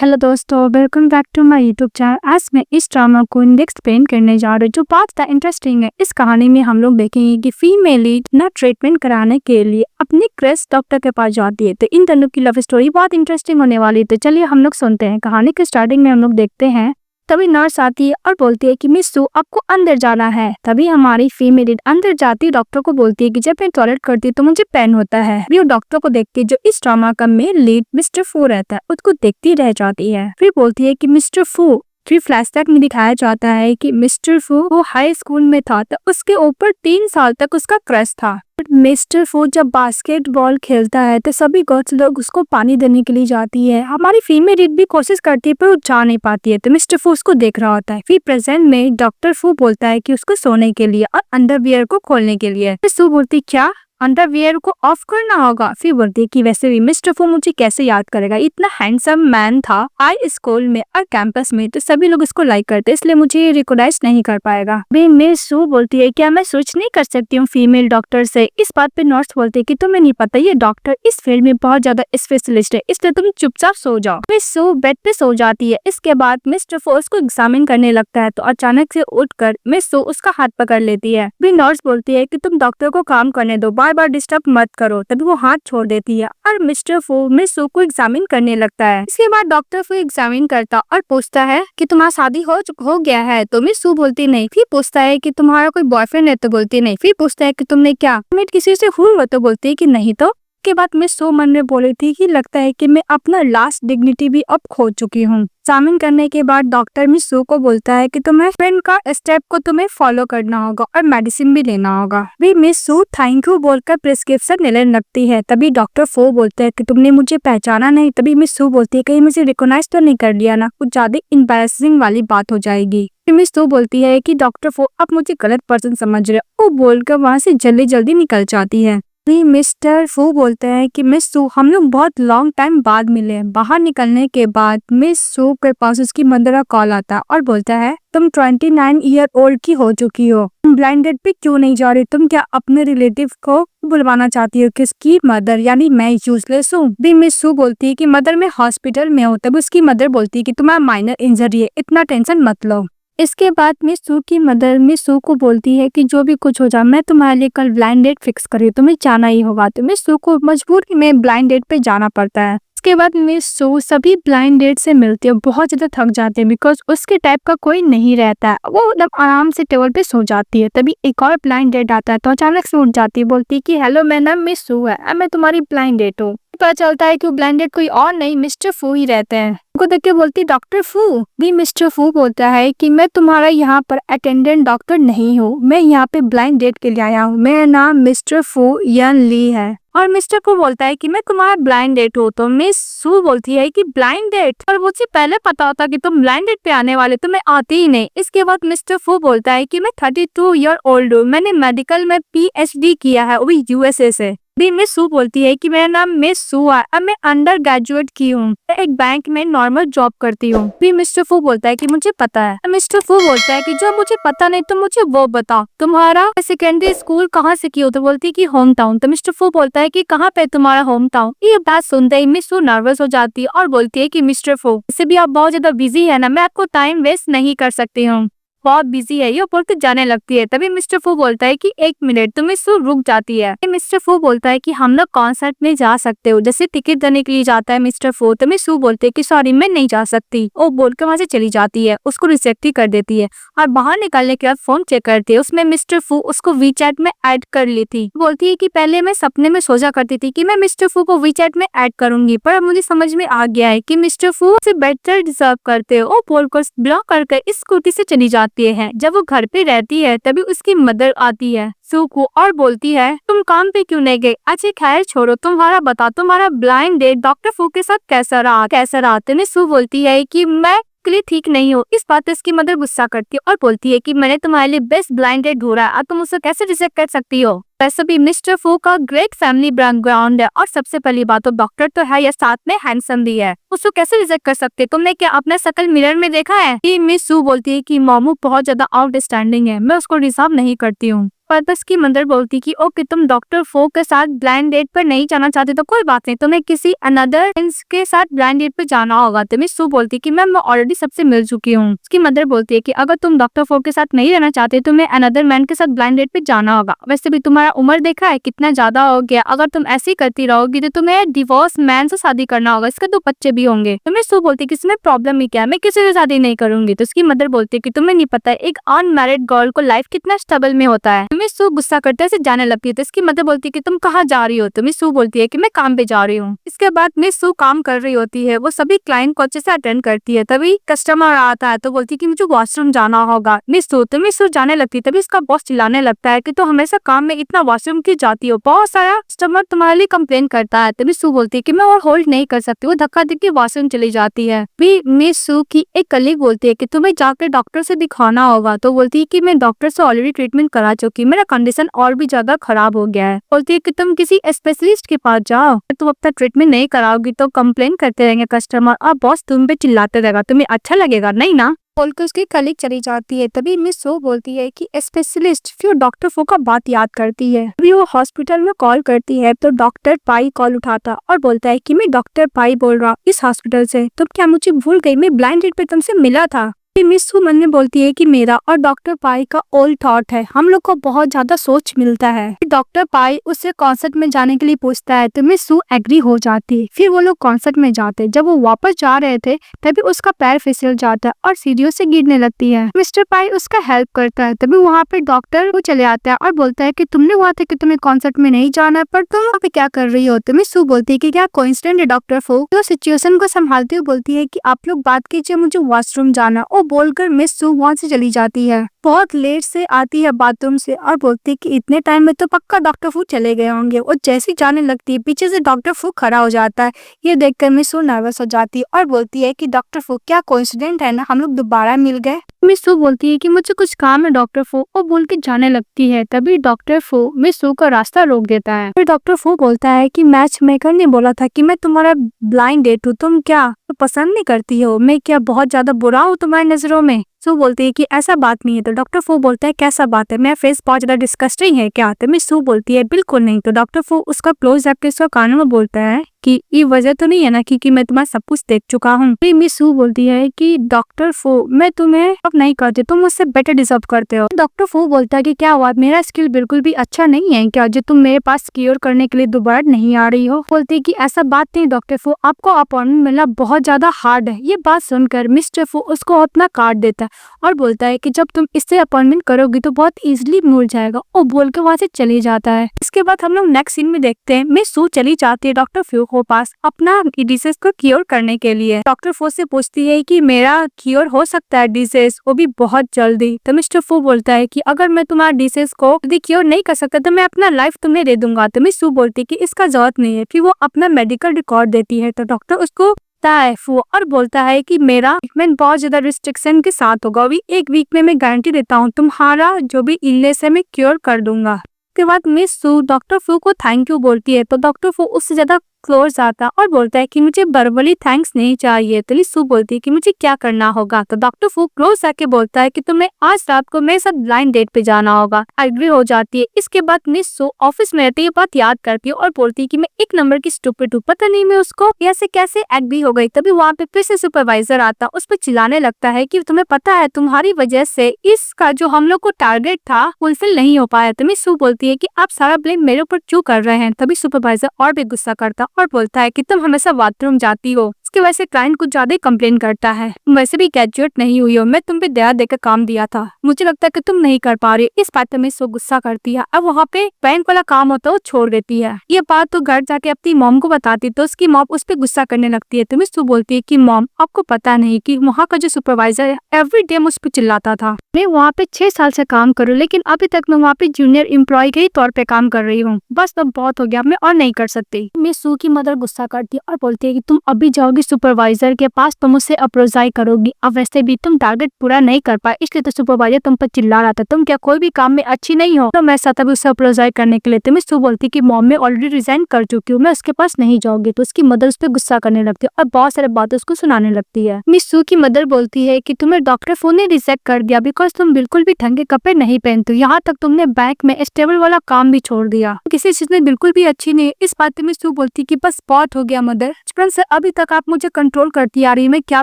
Hello दोस्तों, welcome back to my YouTube channel. आज मैं इस ड्रामा को नेक्स्ट पेन करने जा रही हूँ जो बहुत ज़्यादा इंटरेस्टिंग है। इस कहानी में हम लोग देखेंगे कि फीमेल लीड ना ट्रीटमेंट कराने के लिए अपनी क्रश डॉक्टर के पास जाती है। तो इन दोनों की लव स्टोरी बहुत इंटरेस्टिंग होने वाली है। तो चलिए हम लोग सुनते हैं। कहानी के स्टार्टिंग में हम लोग देखते हैं, तभी नर्स आती है और बोलती है कि मिस सू आपको अंदर जाना है। तभी हमारी फीमेल लीड अंदर जाती डॉक्टर को बोलती है कि जब मैं टॉयलेट करती हूँ तो मुझे पेन होता है। वो डॉक्टर को देख के जो इस ड्रामा का मेन लीड मिस्टर फू रहता है उसको देखती रह जाती है। फिर बोलती है कि मिस्टर फू, फिर फ्लैशबैक में दिखाया जाता है कि मिस्टर फू वो हाई स्कूल में था तो उसके ऊपर 3 साल तक उसका क्रश था। मिस्टर फू जब बास्केटबॉल खेलता है तो सभी गर्ल्स लोग उसको पानी देने के लिए जाती है। हमारी फीमेल लीड भी कोशिश करती है पर वो जा नहीं पाती है। तो मिस्टर फू उसको देख रहा होता है। फिर प्रेजेंट में डॉक्टर फू बोलता है कि उसको सोने के लिए और अंडरवियर को खोलने के लिए। सू बोलती क्या अंडरवियर को ऑफ करना होगा। फिर बोलती है कि वैसे भी मिस्टर फू मुझे कैसे याद करेगा, इतना हैंडसम मैन था हाई स्कूल में और कैंपस में तो सभी लोग इसको लाइक करते इसलिए मुझे रिकॉग्नाइज नहीं कर पाएगा। मिस सू बोलती है क्या मैं स्विच नहीं कर सकती हूँ फीमेल डॉक्टर से। इस बात पे नर्स बोलती है कि तुम्हें नहीं पता ये डॉक्टर इस फील्ड में बहुत ज्यादा स्पेशलिस्ट है इसलिए तुम चुपचाप सो जाओ। मिस सू बेड पे सो जाती है। इसके बाद मिस्टर फू उसको एग्जामिन करने लगता है तो अचानक से उठकर मिस सू उसका हाथ पकड़ लेती है। फिर नर्स बोलती है कि तुम डॉक्टर को काम करने दो, बार डिस्टर्ब मत करो। तभी वो हाथ छोड़ देती है और मिस्टर फू मिस सू को एग्जामिन करने लगता है। इसके बाद डॉक्टर फू एग्जामिन करता और पूछता है कि तुम्हारा शादी हो गया है। तो मिस सू बोलती नहीं। फिर पूछता है कि तुम्हारा कोई बॉयफ्रेंड है तो बोलती नहीं। फिर पूछता है कि तुमने क्या किसी से हुई हो तो बोलती है कि नहीं। तो के बाद मिस सू मन में बोली थी कि लगता है कि मैं अपना लास्ट डिग्निटी भी अब खो चुकी हूँ। एग्जामिन करने के बाद डॉक्टर मिस सू को बोलता है कि तुम्हें फ्रेंड का स्टेप को तुम्हें फॉलो करना होगा और मेडिसिन भी लेना होगा। भी मिस सू थैंक यू बोलकर प्रिस्क्रिप्शन लेने लगती है। तभी डॉक्टर फू बोलते हैं कि तुमने मुझे पहचाना नहीं। तभी मिस सू बोलती है कहीं मुझे रिकॉग्नाइज तो नहीं कर लिया ना, कुछ ज्यादा एम्बैरेसिंग वाली बात हो जाएगी। मिस सू बोलती है कि डॉक्टर फू आप मुझे गलत पर्सन समझ रहे हो। वो बोलकर वहाँ से जल्दी निकल जाती है। मिस्टर फू बोलते हैं कि मिस सू हम लोग बहुत लॉन्ग टाइम बाद मिले। बाहर निकलने के बाद मिस सू के पास उसकी मदर का कॉल आता है और बोलता है तुम 29 ईयर ओल्ड की हो चुकी हो, तुम ब्लाइंड डेट पे क्यों नहीं जा रही, तुम क्या अपने रिलेटिव को बुलवाना चाहती हो। किसकी मदर, यानी मैं यूजलेस हूँ। भी मिस सू बोलती है कि मदर मैं हॉस्पिटल में हूँ। तब उसकी मदर बोलती है कि तुम्हारा माइनर इंजरी है, इतना टेंशन मत लो। इसके बाद मिस सू की मदर मिस सू को बोलती है कि जो भी कुछ हो जाए मैं तुम्हारे लिए कल ब्लाइंड डेट फिक्स करी, तुम्हें जाना ही होगा। तो मिस सू को मजबूरी में ब्लाइंड डेट पे जाना पड़ता है। इसके बाद मिस सू सभी ब्लाइंड डेट से मिलती है, बहुत ज्यादा थक जाते हैं बिकॉज उसके टाइप का कोई नहीं रहता है। वो एकदम आराम से टेबल पे सो जाती है। तभी एक और ब्लाइंड डेट आता है तो अचानक से उठ जाती है, बोलती है कि हेलो मेरा नाम मिस सू है, मैं तुम्हारी ब्लाइंड डेट हूँ। पता चलता है कि वो ब्लाइंड डेट कोई और नहीं मिस्टर फू ही रहते हैं। उनको देख के बोलती डॉक्टर फू। भी मिस्टर फू बोलता है कि मैं तुम्हारा यहाँ पर अटेंडेंट डॉक्टर नहीं हूँ, मैं यहाँ पे ब्लाइंड डेट के लिए आया हूँ, मेरा नाम मिस्टर फू यन ली है। और मिस्टर फू बोलता है कि मैं तुम्हारा ब्लाइंड डेट हूँ। तो मिस सू बोलती है कि ब्लाइंड डेट, और मुझे पहले पता होता कि तुम ब्लाइंड डेट पे आने वाले तो मैं आती ही नहीं। इसके बाद मिस्टर फू बोलता है कि मैं 32 ईयर ओल्ड हूँ, मैंने मेडिकल में PhD किया है, वो भी USA से। भी मिस सू बोलती है कि मेरा नाम मिस सू है, अब मैं अंडर ग्रेजुएट की हूँ, एक बैंक में नॉर्मल जॉब करती हूँ। भी मिस्टर फू बोलता है कि मुझे पता है। मिस्टर फू बोलता है कि जो मुझे पता नहीं तो मुझे वो बताओ, तुम्हारा सेकेंडरी स्कूल कहाँ से की हो। तो बोलती है कि होम टाउन। तो मिस्टर फू बोलता है कि कहाँ पे तुम्हारा होम टाउन। ये बात सुनते ही मिस सू नर्वस हो जाती है और बोलती है कि मिस्टर फू इससे भी आप बहुत ज्यादा बिजी है ना, मैं आपको टाइम वेस्ट नहीं कर सकती हूँ, बहुत बिजी है, ये बोल के जाने लगती है। तभी मिस्टर फू बोलता है कि 1 मिनट। तो मिस सू रुक जाती है। मिस्टर फू बोलता है कि हम लोग कॉन्सर्ट में जा सकते हो, जैसे टिकट देने के लिए जाता है मिस्टर फू। तो मिस सू बोलते है कि सॉरी मैं नहीं जा सकती। वो बोल के वहाँ से चली जाती है, उसको रिजेक्ट ही कर देती है। और बाहर निकलने के बाद फोन चेक करती है, उसमें मिस्टर फू उसको वीचैट में ऐड कर ली थी। बोलती है कि पहले मैं सपने में सोचा करती थी कि मैं मिस्टर फू को वीचैट में ऐड करूंगी, पर अब मुझे समझ में आ गया है कि मिस्टर फू से बेटर डिजर्व करते हो। वो बोलकर ब्लॉक करके इस स्कूटी से चली जाती है। जब वो घर पे रहती है तभी उसकी मदर आती है सू को और बोलती है तुम काम पे क्यों नहीं गए। अच्छा खैर छोड़ो, तुम्हारा बता तुम्हारा ब्लाइंड डेट डॉक्टर फू के साथ कैसा रहा। तो सू बोलती है कि मैं के लिए ठीक नहीं हो। इस बात पे इसकी मदर गुस्सा करती है और बोलती है कि मैंने तुम्हारे लिए बेस्ट ब्लाइंड डेट ढूंढा, अब तुम उसे कैसे रिजेक्ट कर सकती हो। वैसे भी मिस्टर फू का ग्रेट फैमिली बैकग्राउंड है और सबसे पहली बात तो डॉक्टर तो है, या साथ में हैंडसम भी है। उसको कैसे रिजेक्ट कर सकते? तुमने क्या अपना शकल मिरर में देखा है? कि मिस सू बोलती है कि मोमू बहुत ज्यादा आउटस्टैंडिंग है, मैं उसको डिजर्व नहीं करती हूँ। पर उसकी मदर बोलती कि ओके, तुम डॉक्टर फो के साथ ब्लाइंड डेट पर नहीं जाना चाहते तो कोई बात नहीं, तुम्हें किसी अनदर फ्रेंड्स के साथ ब्लाइंड डेट पर जाना होगा। तो मिस सू बोलती कि मैम मैं ऑलरेडी सबसे मिल चुकी हूँ। उसकी मदर बोलती है कि अगर तुम डॉक्टर फो के साथ नहीं रहना चाहते तो तुम्हें अनदर मैन के साथ ब्लाइंड डेट पे जाना होगा। वैसे भी तुम्हारा उम्र देखा है कितना ज्यादा हो गया, अगर तुम ऐसे ही करती रहोगी तो तुम्हें डिवोर्स मैन से शादी करना होगा, इसके 2 बच्चे भी होंगे। तो मिस सू बोलती कि इसमें प्रॉब्लम ही क्या है, मैं किसी से शादी नहीं करूंगी। तो उसकी मदर बोलती है कि तुम्हें नहीं पता एक अनमैरिड गर्ल को लाइफ कितना स्ट्रगल में होता है। मिस सू गुस्सा करते से जाने लगती है। तो इसकी मदर बोलती है कि तुम कहाँ जा रही हो? तो मिस सू बोलती है कि मैं काम पे जा रही हूँ। इसके बाद मिस सू काम कर रही होती है, वो सभी क्लाइंट को अच्छे से अटेंड करती है। तभी कस्टमर आता है तो बोलती है कि मुझे वॉशरूम जाना होगा। मिस सू जाने लगती है। तभी इसका बॉस चिल्लाने लगता है कि तो हमेशा काम में इतना वॉशरूम क्यों जाती हो, बहुत सारा कस्टमर तुम्हारे लिए कंप्लेन करता है। तो मिस सू बोलती है कि मैं और होल्ड नहीं कर सकती, वो धक्का देके वॉशरूम चली जाती है। भी मिस सू की एक कलीग बोलती है कि तुम्हें जाकर डॉक्टर से दिखाना होगा। तो बोलती है कि मैं डॉक्टर से ऑलरेडी ट्रीटमेंट करा चुकी, मेरा कंडीशन और भी ज्यादा खराब हो गया है। बोलती है कि तुम किसी स्पेशलिस्ट के पास जाओ, तुम अपना ट्रीटमेंट नहीं कराओगी तो कंप्लेन करते रहेंगे कस्टमर और बॉस तुम पे चिल्लाते रहेगा, तुम्हें अच्छा लगेगा नहीं ना? बोलकर उसकी कलीग चली जाती है। तभी मिस सो बोलती है कि स्पेशलिस्ट, फिर डॉक्टर फो का बात याद करती है। तभी वो हॉस्पिटल में कॉल करती है तो डॉक्टर पाई कॉल उठाता और बोलता है कि मैं डॉक्टर पाई बोल रहा हूँ इस हॉस्पिटल से, तुम क्या मुझे भूल गई? मैं ब्लाइंड डेट पे तुमसे मिला था। मिस सू मन में बोलती है कि मेरा और डॉक्टर पाई का ओल्ड थॉट है, हम लोग को बहुत ज्यादा सोच मिलता है। डॉक्टर पाई उससे कॉन्सर्ट में जाने के लिए पूछता है तो मिस सू एग्री हो जाती है। फिर वो लोग कॉन्सर्ट में जाते। जब वो वापस जा रहे थे तभी उसका पैर फिसल जाता है और सीढ़ियों से गिरने लगती है। मिस्टर पाई उसका हेल्प करता है। तभी वहाँ पे डॉक्टर वो चले आता है और बोलता है कि तुमने हुआ था कि तुम्हें कॉन्सर्ट में नहीं जाना, पर तुम वहाँ पे क्या कर रही हो? तो मिस सू बोलती है कि क्या कोइंसिडेंट है डॉक्टर फो? तो सिचुएशन को संभालते हुए बोलती है कि आप लोग बात कीजिए, मुझे वॉशरूम जाना। बोलकर मिस सू वहाँ से चली जाती है। बहुत लेट से आती है बाथरूम से और बोलती है कि इतने टाइम में तो पक्का डॉक्टर फू चले गए होंगे। और जैसी जाने लगती है पीछे से डॉक्टर फू खड़ा हो जाता है। ये देखकर मिस सू नर्वस हो जाती है और बोलती है कि डॉक्टर फू क्या कोइंसिडेंट है ना, हम लोग दोबारा मिल गए। मिस सू बोलती है कि मुझे कुछ काम है डॉक्टर फू, और बोल के जाने लगती है। तभी डॉक्टर फू मिस सू का रास्ता रोक देता है। फिर डॉक्टर फू बोलता है कि मैच मेकर ने बोला था कि मैं तुम्हारा ब्लाइंड डेट हूँ, तुम क्या तो पसंद नहीं करती हो? मैं क्या बहुत ज्यादा बुरा हूँ तुम्हारी नजरों में? सू बोलती है कि ऐसा बात नहीं है। तो डॉक्टर फू बोलता है कैसा बात है, मेरा फेस बहुत ज्यादा डिस्कस्टिंग है क्या? तो मिस सू बोलती है बिल्कुल नहीं। तो डॉक्टर फू उसका क्लोज जाके उसका कानों में बोलता है कि ये वजह तो नहीं है ना क्योंकि मैं तुम्हारा सब कुछ देख चुका हूँ। फिर मिस सू बोलती है कि डॉक्टर फू मैं तुम्हें अब नहीं करती, तुम मुझसे बेटर डिजर्व करते हो। डॉक्टर फू बोलता है कि क्या हुआ, मेरा स्किल बिल्कुल भी अच्छा नहीं है क्या जो तुम मेरे पास क्योर करने के लिए दोबारा नहीं आ रही हो? बोलती है कि ऐसा बात नहीं डॉक्टर फू, आपको अपॉइंटमेंट मिलना बहुत ज्यादा हार्ड है। ये बात सुनकर मिस्टर फू उसको अपना कार्ड देता है और बोलता है कि जब तुम इससे अपॉइंटमेंट करोगी तो बहुत इजीली मिल जाएगा, और बोल के वहाँ से चली जाता है। इसके बाद हम लोग नेक्स्ट सीन में देखते हैं मिस सू चली जाती है डॉक्टर फू के पास अपना डिसीज को क्योर करने के लिए। डॉक्टर फू से पूछती है कि मेरा क्योर हो सकता है डिसीज, वो भी बहुत जल्दी? तो मिस्टर फू बोलता है कि अगर मैं तुम्हारा डिसीज को यदि क्योर नहीं कर सकता तो मैं अपना लाइफ तुम्हें दे दूंगा। तो मिस सू बोलती है कि इसका जरूरत नहीं है। फिर वो अपना मेडिकल रिकॉर्ड देती है तो डॉक्टर उसको और बोलता है कि मेरा ट्रीटमेंट बहुत ज्यादा रिस्ट्रिक्शन के साथ होगा, अभी 1 वीक में मैं गारंटी देता हूँ तुम्हारा जो भी इलनेस है मैं क्योर कर दूंगा। उसके बाद मिस सू डॉक्टर फू को थैंक यू बोलती है तो डॉक्टर फू उससे ज्यादा क्लोज आता और बोलता है कि मुझे वर्बली थैंक्स नहीं चाहिए। तो मिस सू बोलती है कि मुझे क्या करना होगा? तो डॉक्टर फू क्लोज आके बोलता है कि तुम्हें आज रात को मेरे साथ ब्लाइंड डेट पे जाना होगा। एग्री हो जाती है। इसके बाद मिस सू ऑफिस में रहती है, बात याद करती है और बोलती है कि मैं 1 नंबर की स्टूपिड हूँ, पता नहीं मैं उसको ऐसे कैसे एग्री हो गई। तभी वहाँ पे फिर से सुपरवाइजर आता, उस पर चिल्लाने लगता है कि तुम्हें पता है तुम्हारी वजह से इसका जो हम लोग को टारगेट था फुलफिल नहीं हो पाया। तो मिस सू बोलती है कि आप सारा ब्लेम मेरे ऊपर क्यों कर रहे हैं? तभी सुपरवाइजर और भी गुस्सा करता और बोलता है कि तुम हमेशा बाथरूम जाती हो, इसकी वजह से क्लाइंट कुछ ज्यादा ही कंप्लेन करता है, वैसे भी ग्रेजुएट नहीं हुई हो, मैं तुम पे दया देकर काम दिया था, मुझे लगता है कि तुम नहीं कर पा रही। इस बात में सो गुस्सा करती है। अब वहाँ पे बैंक वाला काम होता है वो छोड़ देती है। ये बात तो घर जाके अपनी मॉम को बताती तो उसकी मॉम उस पर गुस्सा करने लगती है। तो मिस सू बोलती है कि मॉम आपको पता नहीं कि वहाँ का जो सुपरवाइजर है एवरी डे मुझ पर चिल्लाता था। मैं वहाँ पे 6 साल से काम करूँ लेकिन अभी तक मैं वहाँ पे जूनियर एम्प्लॉय के तौर पे काम कर रही हूँ, बस अब बहुत हो गया, मैं और नहीं कर सकती। मिस सू की मदर गुस्सा करती है और बोलती है कि तुम अभी जाओगी अपने सुपरवाइजर के पास तुम उससे अप्रोजाई करोगी। अब वैसे भी तुम टारगेट पूरा नहीं कर पाए, इसलिए तो सुपरवाइजर तुम पर चिल्ला रहा था, तुम क्या कोई भी काम में अच्छी नहीं हो। तो मैं तभी उससे अप्रोजाई करने के लिए तो मिस सू बोलती कि मॉम मैं ऑलरेडी रिजाइन कर चुकी हूँ, मैं उसके पास नहीं जाऊंगी। तो उसकी मदर उस पर गुस्सा करने लगती है और बहुत सारे बातें उसको सुनाने लगती है। मिस सू की मदर बोलती है कि तुम्हें डॉक्टर फू ने रिजेक्ट कर दिया बिकॉज तुम बिल्कुल भी ढंग के कपड़े नहीं पहनते हो, यहाँ तक तुमने बैंक में स्टेबल वाला काम भी छोड़ दिया, किसी चीज में बिल्कुल भी अच्छी नहीं। इस बात पे मिस सू बोलती कि बस बहुत हो गया मदर, बचपन से अभी तक आप मुझे कंट्रोल करती आ रही, मैं क्या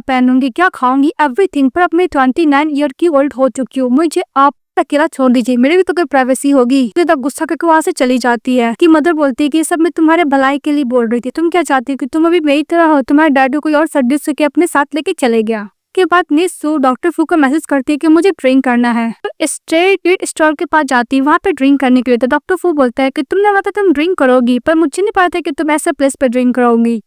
पहनूंगी क्या खाऊंगी एवरीथिंग, पर अब मैं 29 ईयर की ओल्ड हो चुकी हूँ, मुझे आप अकेला छोड़ दीजिए, मेरे भी तो कोई प्राइवेसी होगी। तक गुस्सा करके वहाँ से चली जाती है। कि मदर बोलती है कि सब मैं तुम्हारे भलाई के लिए बोल रही थी, तुम क्या चाहती हो कि तुम अभी मेरी तरह हो, तुम्हारे डैडी कोई और सर्विस के अपने साथ लेके चले गया। के बाद मिस सू डॉक्टर फू को मैसेज करती है कि मुझे ड्रिंक करना है, तो स्ट्रेट स्टॉल के पास जाती है वहाँ पे ड्रिंक करने के लिए। तो डॉक्टर फू बोलता है कि तुमने बोला था तुम ड्रिंक करोगी, पर मुझे नहीं पता था कि तुम ऐसे प्लेस पे ड्रिंक करोगी।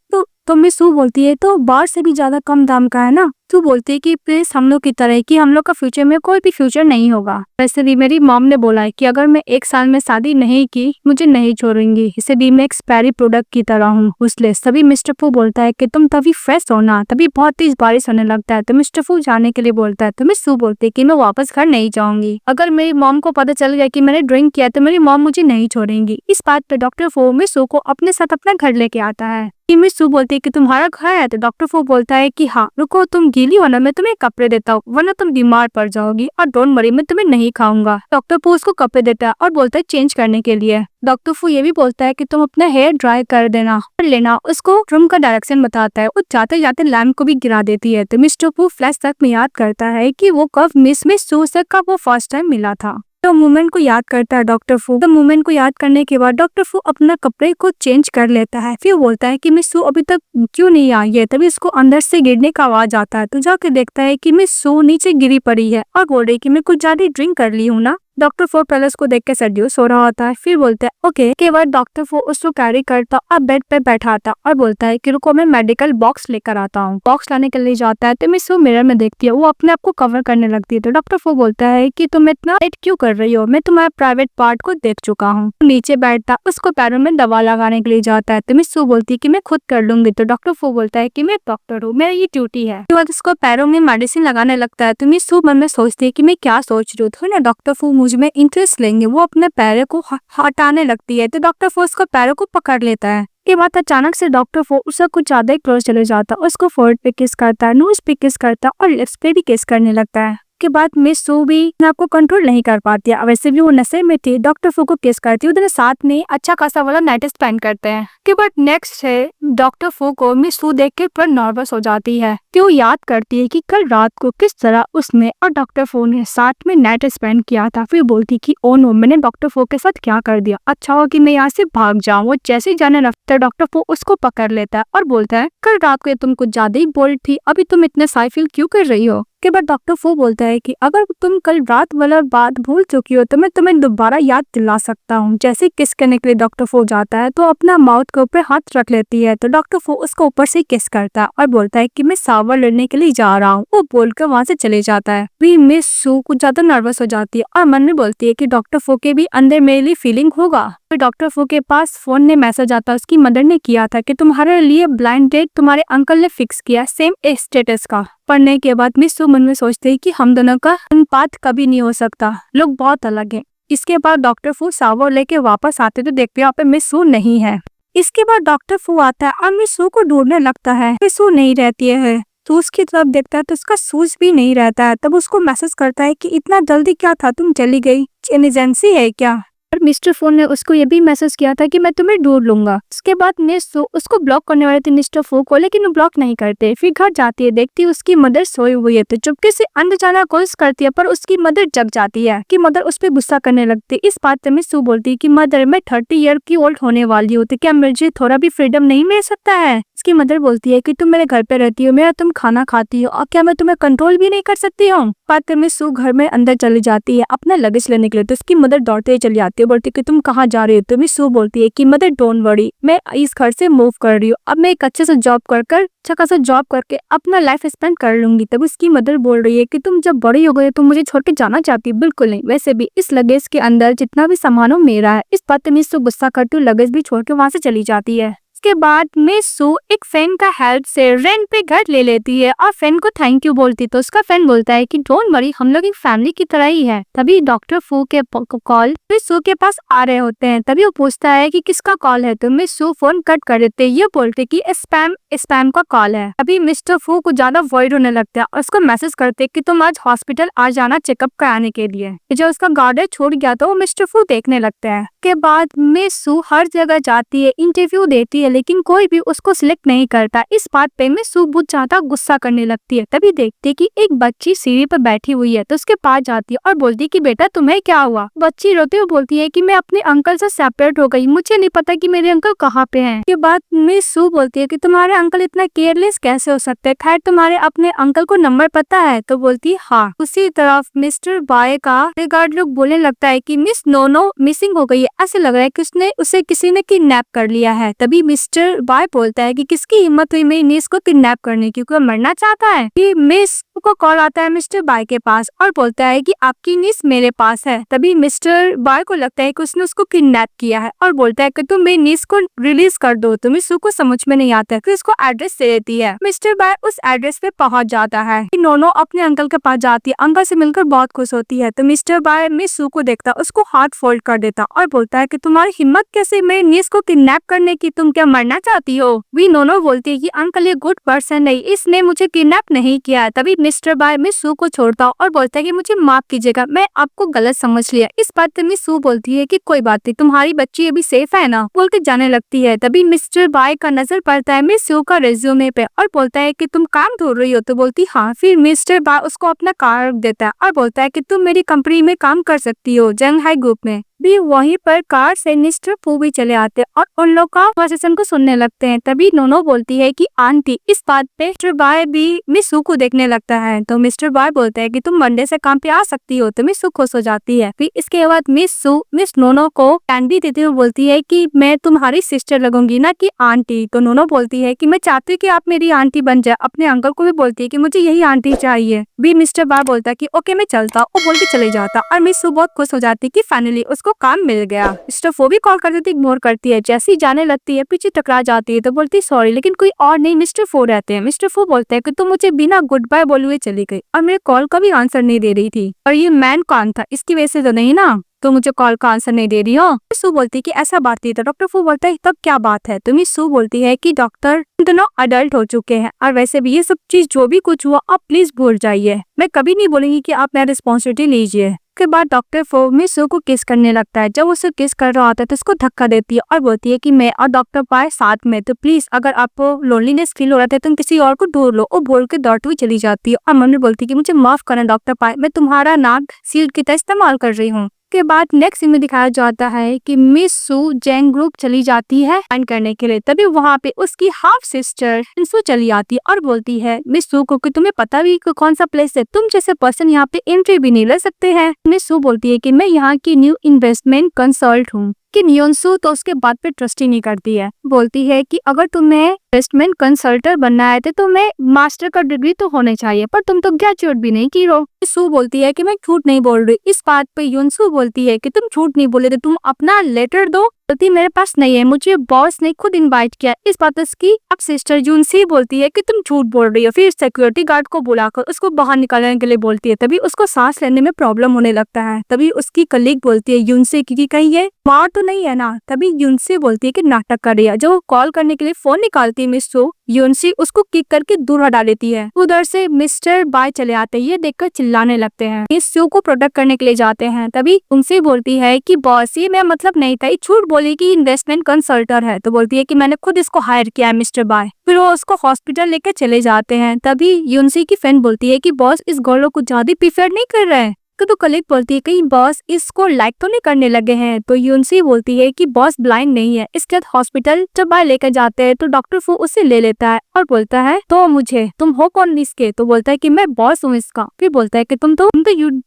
तो मिस सू बोलती है तो बार से भी ज्यादा कम दाम का है ना। सू बोलती है कि प्लीज हम लोग की तरह कि हम लोग का फ्यूचर में कोई भी फ्यूचर नहीं होगा। वैसे भी मेरी मॉम ने बोला है कि अगर मैं 1 साल में शादी नहीं की मुझे नहीं छोड़ेंगी, इसे भी मैं एक्सपायरी प्रोडक्ट की तरह हूँ। उसले सभी मिस्टर फू बोलता है कि तुम तभी फ्रेश होना, तभी बहुत तेज बारिश होने लगता है। तो मिस्टर फू जाने के लिए बोलता है तो मिस सू बोलती है कि मैं वापस घर नहीं जाऊंगी, अगर मेरी मॉम को पता चल गया कि मैंने ड्रिंक किया तो मेरी मॉम मुझे नहीं छोड़ेंगी। इस बात पे डॉक्टर फू मिस सू को अपने साथ अपना घर लेके आता है। मिस सू बोलती है कि तुम्हारा घर है, तो डॉक्टर फू बोलता है कि हाँ रुको, तुम गीली हो ना, मैं तुम्हें कपड़े देता हूँ वरना तुम बीमार पड़ जाओगी, और डोंट वरी मैं तुम्हें नहीं खाऊंगा। डॉक्टर फू उसको कपड़े देता है और बोलता है चेंज करने के लिए। डॉक्टर फू ये भी बोलता है कि तुम अपना हेयर ड्राई कर देना और लेना, उसको रूम का डायरेक्शन बताता है। वो जाते जाते लैम्प को भी गिरा देती है। तो मिस्टर फू फ्लैश बैक में याद करता है कि वो कब मिस सू से कब वो फर्स्ट टाइम मिला था। तो मूवमेंट को याद करता है डॉक्टर फू। तो मूवमेंट को याद करने के बाद डॉक्टर फू अपना कपड़े को चेंज कर लेता है। फिर बोलता है कि मिस सू अभी तक क्यों नहीं आई है। तभी उसको अंदर से गिरने का आवाज आता है। तो जाके देखता है कि मिस सू नीचे गिरी पड़ी है और बोल रही कि मैं कुछ ज्यादा ड्रिंक कर ली हूँ ना। डॉक्टर फू पहले उसको देख के सेड्यूस हो रहा होता है। फिर बोलता है ओके के बाद डॉक्टर फू उसको कैरी करता और बेड पे बैठाता और बोलता है कि रुको मैं मेडिकल बॉक्स लेकर आता हूँ। बॉक्स लाने के लिए जाता है तो मिस सू मिरर में देखती है, वो अपने आप को कवर करने लगती है। तो डॉक्टर फू बोलता है कि तुम इतना लेट क्यों कर रही हो, मैं तुम्हारे प्राइवेट पार्ट को देख चुका हूँ। नीचे बैठता उसको पैरों में दवा लगाने के लिए जाता है। तो मिस सू बोलती है कि मैं खुद कर लूंगी। तो डॉक्टर फू बोलता है कि मैं डॉक्टर हूँ, मेरी ये ड्यूटी है। तो उसको पैरों में मेडिसिन लगाने लगता है। तो मिस सू मन में सोचती है कि मैं क्या सोच रही हूँ, तो ना डॉक्टर फू मुझ में इंटरेस्ट लेंगे। वो अपने पैरों को हटाने लगती है। तो डॉक्टर फू उसको पैरों को पकड़ लेता है। के बाद अचानक से डॉक्टर फू उससे कुछ ज्यादा ही क्लोज चले जाता है, उसको फोrehead पे किस करता है, नोज पे किस करता है और लिप्स पे भी किस करने लगता है। के बाद मिस सू भी अपने आप को कंट्रोल नहीं कर पाती है। वैसे भी वो नशे में थी, डॉक्टर फू को किस करती है। उधर साथ में अच्छा खासा वाला नाइट स्पेंड करते हैं। के बाद नेक्स्ट है डॉक्टर फू को मिस सू देख के पर नर्वस हो जाती है कि वो याद करती है कि कल रात को किस तरह उसने और डॉक्टर फू ने साथ में नाइट स्पेंड किया था। फिर बोलती कि ओ नो, मैंने डॉक्टर फू के साथ क्या कर दिया, अच्छा हो कि मैं यहाँ से भाग जाऊँ। वो जैसे ही जाने लगता है डॉक्टर फू उसको पकड़ लेता है और बोलता है कल रात को तुम कुछ ज्यादा ही बोल्ड थी, अभी तुम इतने साई फील क्यों कर रही हो। के बाद डॉक्टर फू बोलता है कि अगर तुम कल रात वाला बात भूल चुकी हो तो मैं तुम्हें दोबारा याद दिला सकता हूँ। जैसे किस करने के लिए डॉक्टर फू जाता है तो अपना माउथ के ऊपर हाथ रख लेती है। तो डॉक्टर फू उसको ऊपर से किस करता है और बोलता है कि मैं शावर लेने के लिए जा रहा हूँ। वो बोलकर वहाँ से चले जाता है। भी मिस सू कुछ ज्यादा नर्वस हो जाती है और मन में बोलती है कि डॉक्टर फू के भी अंदर मेरे लिए फीलिंग होगा। फिर डॉक्टर फू के पास फोन में मैसेज आता है, उसकी मदर ने किया था कि तुम्हारे लिए ब्लाइंड डेट तुम्हारे अंकल ने फिक्स किया सेम स्टेटस का। पढ़ने के बाद मिस सू मन में सोचते है कि हम दोनों का अनुपात कभी नहीं हो सकता, लोग बहुत अलग हैं। इसके बाद डॉक्टर फू शावर लेके वापस आते तो देखते हैं यहाँ पे मिस सू नहीं है। इसके बाद डॉक्टर फू आता है और मिस सू को ढूंढने लगता है। मिस सू नहीं रहती है तो उसकी तरफ देखता है तो उसका शूज भी नहीं रहता है। तब उसको मैसेज करता है कि इतना जल्दी क्या था, तुम चली गई, इमरजेंसी है क्या। और मिस्टर फू ने उसको ये भी मैसेज किया था कि मैं तुम्हें ढूंढ लूंगा। उसके बाद मिस सू उसको ब्लॉक करने वाले थे मिस्टर फू को, लेकिन वो ब्लॉक नहीं करते। फिर घर जाती है, देखती है उसकी मदर सोई हुई है तो चुपके से अंदर जाना कोशिश करती है, पर उसकी मदर जग जाती है कि मदर उस पर गुस्सा करने लगती है। इस बात पे मिस सू बोलती है कि मदर मैं 30 ईयर की ओल्ड होने वाली हूँ, तो क्या मुझे थोड़ा भी फ्रीडम नहीं मिल सकता है। उसकी मदर बोलती है कि तुम मेरे घर पे रहती हो, मेरा तुम खाना खाती हो, और क्या मैं तुम्हें कंट्रोल भी नहीं कर सकती हूँ। बात पे मिस सू घर में अंदर चली जाती है अपना लगेज लेने के लिए। तो उसकी मदर दौड़ते ही चली जाती है, बोलती है कि तुम कहाँ जा रही हो। तो मिस सू बोलती है कि मदर डोंट वरी, मैं इस घर से मूव कर रही हूँ, अब मैं एक अच्छे से जॉब कर अच्छा खासा जॉब करके अपना लाइफ स्पेंड कर लूंगी। तब उसकी मदर बोल रही है कि तुम जब बड़ी हो गई तुम मुझे छोड़ के जाना चाहती हो। बिल्कुल नहीं, वैसे भी इस लगेज के अंदर जितना भी सामान हो मेरा है। इस बात पे मिस सू गुस्सा करती हुई लगेज भी छोड़ के वहाँ से चली जाती है। इसके बाद मिस सू एक फ्रेंड का हेल्प से रेंट पे घर ले लेती है और फ्रेंड को थैंक यू बोलती है। तो उसका फ्रेंड बोलता है कि डोंट वरी, हम लोग एक फैमिली की तरह ही है। तभी डॉक्टर फू के कॉल मिस सू के पास आ रहे होते हैं। तभी वो पूछता है कि किसका कॉल है, तो मिस सू फोन कट कर देते, ये बोलते कि स्पैम का कॉल है। अभी मिस्टर फू को ज्यादा वॉइड होने लगता है और उसको मैसेज करते कि तुम आज हॉस्पिटल आ जाना चेकअप कराने के लिए। जो उसका गार्डर छूट गया तो वो मिस्टर फू देखने लगता है। के बाद मिस सू हर जगह जाती है, इंटरव्यू देती है, लेकिन कोई भी उसको सिलेक्ट नहीं करता। इस बात पे मिस सू बहुत ज्यादा गुस्सा करने लगती है। तभी देखती है कि एक बच्ची सीढ़ी पर बैठी हुई है, तो उसके पास जाती है और बोलती है कि बेटा तुम्हें क्या हुआ। बच्ची रोते हुए बोलती है कि मैं अपने अंकल से सेपरेट हो गई, मुझे नहीं पता कि मेरे अंकल कहाँ पे हैं। के बाद मिस सू बोलती है कि तुम्हारे अंकल इतना केयरलेस कैसे हो सकते हैं, खैर तुम्हारे अपने अंकल को नंबर पता है, तो बोलती है हाँ। उसी तरफ मिस्टर बाय का गार्ड लोग बोलने लगता है कि मिस नोनो मिसिंग हो गई है, ऐसे लग रहा है कि उसे किसी ने किडनैप कर लिया है। तभी मिस्टर बाय बोलता है कि किसकी हिम्मत हुई मेरी निस को किडनैप करने की, क्योंकि वो मरना चाहता है। कि मिस को कॉल आता है मिस्टर बाय के पास और बोलता है कि आपकी निस मेरे पास है। तभी मिस्टर बाय को लगता है कि उसने उसको किडनैप किया है और बोलता है कि तुम मेरी निस को रिलीज कर दो। तो मिस को समझ में नहीं आता है, फिर उसको एड्रेस दे देती है। मिस्टर बाय उस एड्रेस पे पहुंच जाता है। नोनो अपने अंकल के पास जाती है, अंकल से मिलकर बहुत खुश होती है। तो मिस्टर बाय मिस सू को देखता, उसको हाथ फोल्ड कर देता और बोलता है कि तुम्हारी हिम्मत कैसे मेरी निस को किडनैप करने की, तुम क्या मरना चाहती हो। वी नोनो बोलती है कि अंकल ये गुड पर्सन नहीं, इसने मुझे किडनैप नहीं किया। तभी मिस्टर बाय मिस सू को छोड़ता और बोलता है कि मुझे माफ कीजिएगा, मैं आपको गलत समझ लिया। इस बात पे मिस सू बोलती है कि कोई बात नहीं, तुम्हारी बच्ची अभी सेफ है ना, बोल के जाने लगती है। तभी मिस्टर बाय का नजर पड़ता है मिस सू का रिज्यूमे पे और बोलता है कि तुम काम ढूंढ रही हो, तो बोलती हाँ। फिर मिस्टर बाय उसको अपना कार रख देता है और बोलता है कि तुम मेरी कंपनी में काम कर सकती हो, जंग हाई ग्रुप में। भी वहीं पर कार से मिस्टर फू भी चले आते हैं और उन लोग का कन्वर्सेशन को सुनने लगते हैं। तभी नोनो बोलती है कि आंटी, इस बात पे मिस्टर बाय भी मिस सू को देखने लगता है। तो मिस्टर बाय बोलता है कि तुम मंडे से काम पे आ सकती हो, तो मिस सू खुश हो जाती है। फिर इसके बाद मिस नोनो को कैंडी देते हुए बोलती है कि मैं तुम्हारी सिस्टर लगूंगी ना कि आंटी। तो नोनो बोलती है कि मैं चाहती हूँ कि आप मेरी आंटी बन जाए। अपने अंकल को भी बोलती है कि मुझे यही आंटी चाहिए। भी मिस्टर बाय बोलता है कि ओके मैं चलता हूँ, बोल के चले जाता और मिस सू बहुत खुश हो जाती है कि फाइनली उसको काम मिल गया। मिस्टर फू भी कॉल करती है, इग्नोर करती है। जैसे ही जाने लगती है पीछे टकरा जाती है, तो बोलती है सॉरी, लेकिन कोई और नहीं मिस्टर फू रहते हैं। मिस्टर फू बोलते हैं कि तुम मुझे बिना गुड बाय बोले हुए चली गई और मेरे कॉल का भी आंसर नहीं दे रही थी, और ये मैन कौन था, इसकी वजह से तो नहीं ना, तो मुझे कॉल का आंसर नहीं दे रही हो। मिस सू बोलती है कि ऐसा बात नहीं। तो डॉक्टर फू बोलता है तब क्या बात है। तो मिस सू बोलती है कि डॉक्टर दोनों अडल्ट हो चुके हैं और वैसे भी ये सब चीज जो भी कुछ हुआ आप प्लीज भूल जाइए, मैं कभी नहीं बोलूंगी कि आप मेरा रिस्पॉन्सिबिलिटी लीजिए। के बाद डॉक्टर फू मिस सू को किस करने लगता है। जब उसे किस कर रहा होता है तो उसको धक्का देती है और बोलती है कि मैं और डॉक्टर पाए साथ में, तो प्लीज अगर आपको लोनलीनेस फील हो रहा था तो तुम किसी और को ढूंढ लो। वो बोल के दौड़ती हुई चली जाती है और मन में बोलती है कि मुझे माफ करना डॉक्टर पाए, मैं तुम्हारा नाम सील की तरह इस्तेमाल कर रही हूँ। के बाद नेक्स्ट सीन में दिखाया जाता है कि मिस सू जैंग ग्रुप चली जाती है फाइंड करने के लिए। तभी वहाँ पे उसकी हाफ सिस्टर इंसू चली आती है और बोलती है मिस सू को कि तुम्हें पता भी कि कौन सा प्लेस है, तुम जैसे पर्सन यहाँ पे एंट्री भी नहीं ले सकते हैं। मिस सू बोलती है कि मैं यहाँ की न्यू इन्वेस्टमेंट कंसल्ट हूँ। कि नियोनसू तो उसके बात पे ट्रस्ट ही नहीं करती है, बोलती है कि अगर तुम्हें इन्वेस्टमेंट कंसल्टेंट बनना है तो तुम्हें मास्टर का डिग्री तो होने चाहिए, पर तुम तो ग्रेजुएट भी नहीं की हो। सू बोलती है कि मैं झूठ नहीं बोल रही। इस बात पे युनसू बोलती है कि तुम झूठ नहीं बोले थे, तुम अपना लेटर दो। बोलती मेरे पास नहीं है, मुझे बॉस ने खुद इनवाइट किया। इस बात उसकी अब सिस्टर युनसी बोलती है कि तुम झूठ बोल रही हो। फिर सिक्योरिटी गार्ड को बुलाकर उसको बाहर निकालने के लिए बोलती है। तभी उसको सांस लेने में प्रॉब्लम होने लगता है। तभी उसकी कलीग बोलती है युनसी की कहीं ये मार तो नहीं है ना। तभी युनसी बोलती है कि नाटक कर रही है। जो कॉल करने के लिए फोन निकालती है मिस सू, युनसी उसको किक करके दूर हटा देती है। उधर से मिस्टर बाय चले आते हैं, ये देखकर चिल्लाने लगते हैं। मिस सू को प्रोटेक्ट करने के लिए जाते हैं। तभी उनसे बोलती है कि बॉस ये मैं मतलब नहीं था, झूठ बोली कि इन्वेस्टमेंट कंसल्टेंट है। तो बोलती है कि मैंने खुद इसको हायर किया है मिस्टर बाय। फिर वो उसको हॉस्पिटल लेकर चले जाते हैं। तभी युनसी की फ्रेंड बोलती है कि बॉस इस गर्ल को ज्यादा प्रीफर नहीं कर रहे हैं। तो कलीग बोलती है कहीं बॉस इसको लाइक तो नहीं करने लगे हैं। तो युनसी बोलती है कि बॉस ब्लाइंड नहीं है। इसके बाद हॉस्पिटल जब बाय लेकर जाते हैं तो डॉक्टर फू उसे ले लेता है और बोलता है तो मुझे तुम हो कौन इसके। तो बोलता है कि मैं बॉस हूँ इसका। फिर बोलता है कि तुम तो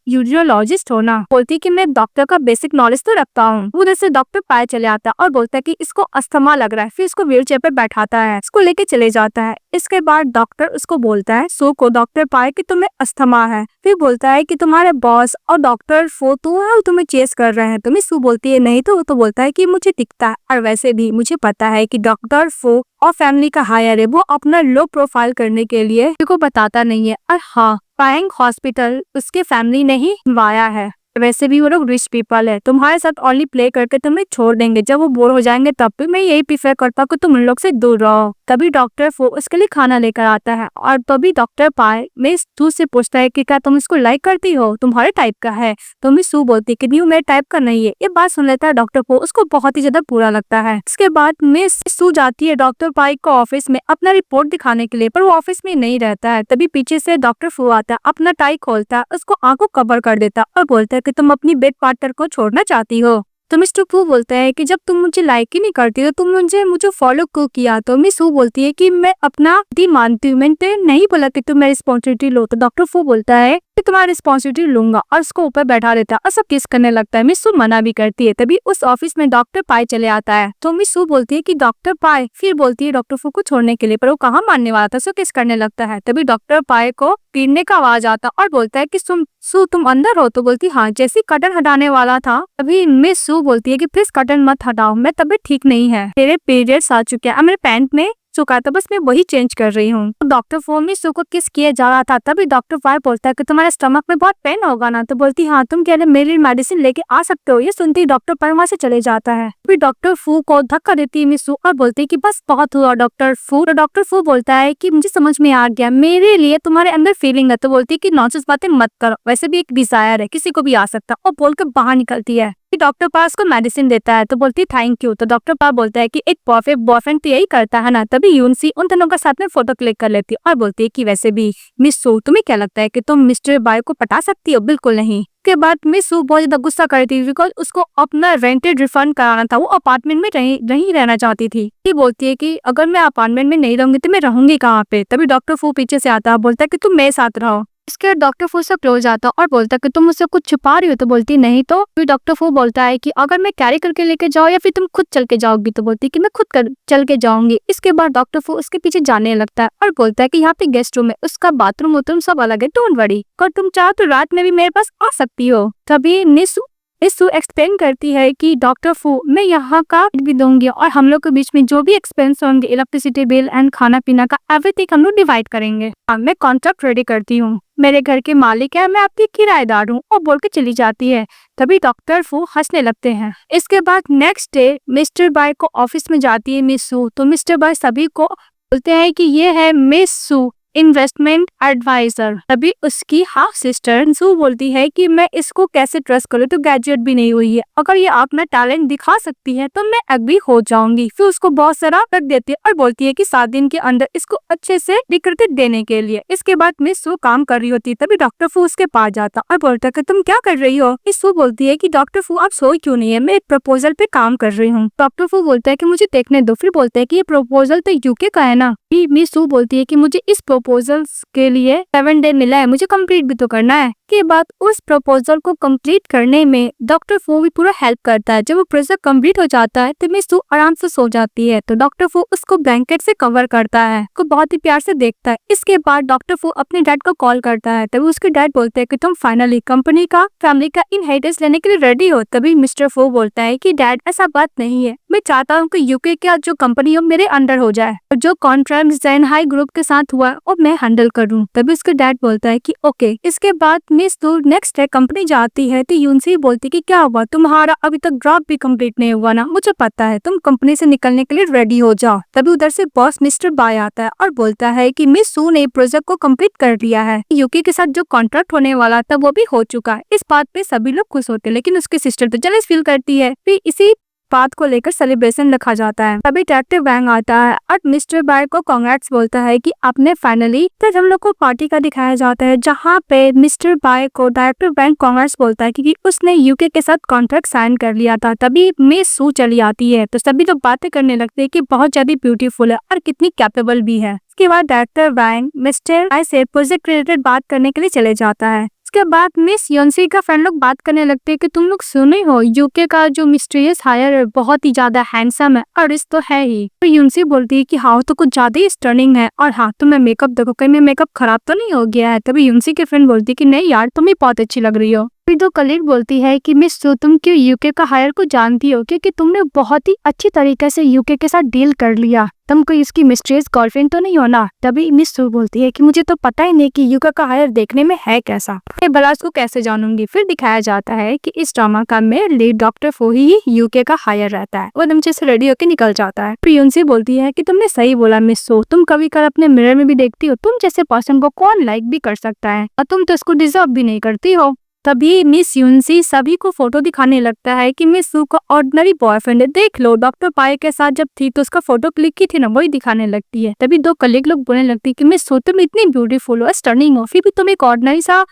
यूरोलॉजिस्ट हो ना। बोलती है कि मैं डॉक्टर का बेसिक नॉलेज तो रखता हूँ। उधर से डॉक्टर पाए चले आता है और बोलता है कि इसको अस्थमा लग रहा है। फिर इसको व्हील चेयर पर बैठाता है, इसको लेके चले जाता है। इसके बाद डॉक्टर उसको बोलता है सो को डॉक्टर पाए कि तुम्हें अस्थमा है। फिर बोलता है कि तुम्हारे बॉस बॉस और डॉक्टर फो तो तुम्हें चेस कर रहे हैं। तो मिस सू बोलती है नहीं, तो वो तो बोलता है कि मुझे दिखता है, और वैसे भी मुझे पता है कि डॉक्टर फो और फैमिली का हायर है, वो अपना लो प्रोफाइल करने के लिए को बताता नहीं है। और हाँ, पैंग हॉस्पिटल उसके फैमिली ने ही बनवाया है, वैसे भी वो लोग रिच पीपल है, तुम्हारे साथ ओनली प्ले करके तुम्हें छोड़ देंगे, जब वो बोर हो जाएंगे तब भी मैं यही प्रीफर करता हूँ कि तुम उन लोग से दूर रहो। तभी डॉक्टर फो उसके लिए खाना लेकर आता है, और तभी डॉक्टर पाए मिस सू से पूछता है कि क्या तुम इसको लाइक करती हो, तुम्हारे टाइप का है। तो मिस सू बोलती है कि न्यू मेरे टाइप का नहीं है। ये बात सुन लेता है डॉक्टर फो, उसको बहुत ही ज्यादा बुरा लगता है। इसके बाद मिस सू जाती है डॉक्टर पाई को ऑफिस में अपना रिपोर्ट दिखाने के लिए, पर वो ऑफिस में नहीं रहता है। तभी पीछे से डॉक्टर फो आता है, अपना टाई खोलता है, उसको आंखों कवर कर देता और बोलता है कि तुम अपनी बेड पार्टनर को छोड़ना चाहती हो। तो मिस्टर फू बोलता है कि जब तुम मुझे लाइक ही नहीं करती तो तुम मुझे फॉलो क्यों किया। तो मिस फू बोलती है कि मैं अपना मानती हूँ, मैंने नहीं बोला कि तुम मेरी रिस्पॉन्सिबिलिटी लो। तो डॉक्टर फू बोलता है कि तुम्हारी रिस्पॉन्सिबिलिटी लूंगा, और उसको ऊपर बैठा देता है और सब किस करने लगता है। मिस सू मना भी करती है। तभी उस ऑफिस में डॉक्टर पाई चले आता है। तो मिस सू बोलती है कि डॉक्टर पाई, फिर बोलती है डॉक्टर फू को छोड़ने के लिए, पर वो कहाँ मानने वाला था, सो किस करने लगता है। तभी डॉक्टर पाई को पीटने का आवाज आता और बोलता है कि तुम अंदर हो। तो बोलती हाँ, जैसे कर्टन हटाने वाला था तभी मिस सू बोलती है कि प्लीज कर्टन मत हटाओ, मैं तबीयत ठीक नहीं है, मेरे पीरियड्स आ चुके हैं, मेरे पैंट में चुका था, बस मैं वही चेंज कर रही हूँ। तो डॉक्टर फो मिस सू को किस किए जा रहा था, तभी डॉक्टर फाई बोलता है कि तुम्हारे स्टमक में बहुत पेन होगा ना। तो बोलती हाँ, तुम क्या मेरी मेडिसिन लेके आ सकते हो। ये सुनती डॉक्टर पाई वहाँ से चले जाता है। फिर डॉक्टर फू को धक्का देती है मिस सू और बोलती है कि बस बहुत हुआ डॉक्टर फू। तो डॉक्टर फू बोलता है कि मुझे समझ में आ गया, मेरे लिए तुम्हारे अंदर फीलिंग है। तो बोलती है कि नॉनसेंस बातें मत करो, वैसे भी एक डिजायर है, किसी को भी आ सकता, और बोल के बाहर निकलती है। डॉक्टर पास को मेडिसिन देता है। तो बोलती है थैंक यू। तो डॉक्टर पास बोलता है कि एक परफेक्ट बॉयफ्रेंड तो यही करता है ना। तभी यूनसी उन दोनों का साथ में फोटो क्लिक कर लेती है और बोलती है कि वैसे भी मिस सू, तुम्हें क्या लगता है कि तुम मिस्टर बाय को पटा सकती हो? बिल्कुल नहीं। के बाद मिस सू बहुत ज्यादा गुस्सा करती थी, बिकॉज उसको अपना रेंटेड रिफंड कराना था, वो अपार्टमेंट में नहीं रहना चाहती थी। ये बोलती है कि अगर मैं अपार्टमेंट में नहीं रहूंगी तो मैं रहूंगी कहाँ पे। तभी डॉक्टर फू पीछे से आता है, बोलता है कि तुम मेरे साथ रहो। इसके बाद डॉक्टर फू से क्लोज आता और बोलता है कि तुम मुझसे कुछ छुपा रही हो। तो बोलती नहीं। तो फिर डॉक्टर फू बोलता है कि अगर मैं कैरी करके लेके जाऊँ या फिर तुम खुद चल के जाओगी। तो बोलती है कि मैं खुद चल के जाऊंगी। इसके बाद डॉक्टर फू उसके पीछे जाने लगता है और बोलता है कि यहाँ पे गेस्ट रूम है, उसका बाथरूम सब अलग है, डोंट वरी, अगर तुम चाहो तो रात में भी मेरे पास आ सकती हो। तभी मिस सू एक्सप्लेन करती है कि डॉक्टर फू, मैं यहाँ का भी दूंगी और हम लोग के बीच में जो भी एक्सपेंस होंगे, इलेक्ट्रिसिटी बिल एंड खाना पीना का, एवरीथिंग हम लोग डिवाइड करेंगे। मैं कॉन्ट्रैक्ट रेडी करती हूँ, मेरे घर के मालिक है, मैं आपकी किराएदार हूँ, और बोल के चली जाती है। तभी डॉक्टर फू हंसने लगते हैं। इसके बाद नेक्स्ट डे मिस्टर बाय को ऑफिस में जाती है मिस सू। तो मिस्टर बाय सभी को बोलते हैं कि ये है मिस सू, इन्वेस्टमेंट एडवाइजर। तभी उसकी हाफ सिस्टर सू बोलती है कि मैं इसको कैसे ट्रस्ट करूँ, तो ग्रेजुएट भी नहीं हुई है, अगर ये अपना टैलेंट दिखा सकती है तो मैं एग्री हो जाऊंगी। फिर उसको बहुत सारा रख देती है और बोलती है कि 7 दिन के अंदर इसको अच्छे से रिक्रूटेड देने के लिए। इसके बाद मिस सू काम कर रही होती है। तभी डॉक्टर फू उसके पास जाता और बोलता है कि तुम क्या कर रही हो। मिस सू बोलती है कि डॉक्टर फू आप सोई क्यों नहीं है, मैं एक प्रपोजल पे काम कर रही हूँ। डॉक्टर फू बोलता है कि मुझे देखने दो। फिर बोलता है कि ये प्रपोजल तो यूके का है ना। मिस सू बोलती है कि मुझे इस प्रपोजल्स के लिए 7 डे मिला है, मुझे कंप्लीट भी तो करना है। के बाद उस प्रपोजल को कंप्लीट करने में डॉक्टर फू भी पूरा हेल्प करता है। जब वो प्रोजेक्ट कंप्लीट हो जाता है तो मिस सू आराम से सो जाती है। तो डॉक्टर फू उसको ब्लैंकेट से कवर करता है, को बहुत ही प्यार से देखता है। इसके बाद डॉक्टर फू अपने डैड को कॉल करता है। तभी उसके डैड बोलते हैं कि तुम फाइनली कंपनी का फैमिली का इनहेरिटेंस लेने के लिए रेडी हो। तभी मिस्टर फू बोलता है कि डैड ऐसा बात नहीं है, मैं चाहता हूँ कि यूके का जो कंपनी हो मेरे अंडर हो जाए, और जो कॉन्ट्रैक्ट डिजाइन हाई ग्रुप के साथ हुआ और मैं हैंडल करूँ। तभी उसके डैड बोलता है कि ओके। इसके बाद मिस सू नेक्स्ट डे कंपनी जाती है। तो यूनसी बोलती कि क्या हुआ, तुम्हारा अभी तक ड्रॉप भी कंप्लीट नहीं हुआ ना, मुझे पता है, तुम कंपनी से निकलने के लिए रेडी हो जाओ। तभी उधर से बॉस मिस्टर बाय आता है और बोलता है कि मिस सू ने प्रोजेक्ट को कंप्लीट कर लिया है, यूके के साथ जो कॉन्ट्रैक्ट होने वाला था वो भी हो चुका है। इस बात पे सभी लोग खुश होते हैं, लेकिन उसकी सिस्टर तो जेलस फील करती है। फिर इसी बात को लेकर सेलिब्रेशन रखा जाता है। तभी डिटेक्टिव वैंग आता है और मिस्टर बाय को कांग्रेट्स बोलता है कि आपने फाइनली। तो हम लोग को पार्टी का दिखाया जाता है, जहाँ पे मिस्टर बाय को डायरेक्टर वैंग कांग्रेट्स बोलता है क्योंकि उसने यूके के साथ कॉन्ट्रैक्ट साइन कर लिया था। तभी मिस सू चली आती है। तो सभी लोग बातें करने लगते हैं कि बहुत ज्यादा ब्यूटीफुल है और कितनी कैपेबल भी है। इसके बाद डायरेक्टर वैंग मिस्टर बाय से प्रोजेक्ट रिलेटेड बात करने के लिए चले जाता है। उसके बाद मिस योनसी का फ्रेंड लोग बात करने लगते हैं कि तुम लोग सुने हो यूके का जो मिस्टीरियस हायर है बहुत ही ज्यादा हैंडसम है और रिच तो है ही। तो योनसी बोलती है कि हाँ तो कुछ ज्यादा ही स्टर्निंग है और हाँ तुम्हें मेकअप देखो कहीं में मेकअप खराब तो नहीं हो गया है। तभी योनसी के फ्रेंड बोलती है कि नहीं यार तुम ही बहुत अच्छी लग रही हो। फिर दो कलीग बोलती है कि मिस सू तुम क्यों यूके का हायर को जानती हो क्योंकि तुमने बहुत ही अच्छी तरीके से यूके के साथ डील कर लिया, तुम कोई इसकी मिस्ट्रियस गर्लफ्रेंड तो नहीं हो ना। तभी मिस सू बोलती है कि मुझे तो पता ही नहीं कि यूके का हायर देखने में है कैसा, मैं भला उसको कैसे जानूंगी। फिर दिखाया जाता है कि इस ड्रामा का में लीड डॉक्टर फो ही यूके का हायर रहता है। वो एकदम से रेडी होकर निकल जाता है। फिर योनसी बोलती है कि तुमने सही बोला मिस सू, तुम कभी कल अपने मिरर में भी देखती हो तुम जैसे पर्सन को कौन लाइक भी कर सकता है और तुम तो इसको डिजर्व भी नहीं करती हो। तभी मिस युनसी सभी को फोटो दिखाने लगता है कि मिस सू का ऑर्डिनरी बॉयफ्रेंड है, देख लो डॉक्टर पाई के साथ जब थी तो उसका फोटो क्लिक की थी ना वही दिखाने लगती है। तभी दो कलीग लोग बोलने लगती है कि मिस सू तुम इतनी ब्यूटीफुल हो स्टर्निंग हो फिर भी तुम एक ऑर्डिनरी सा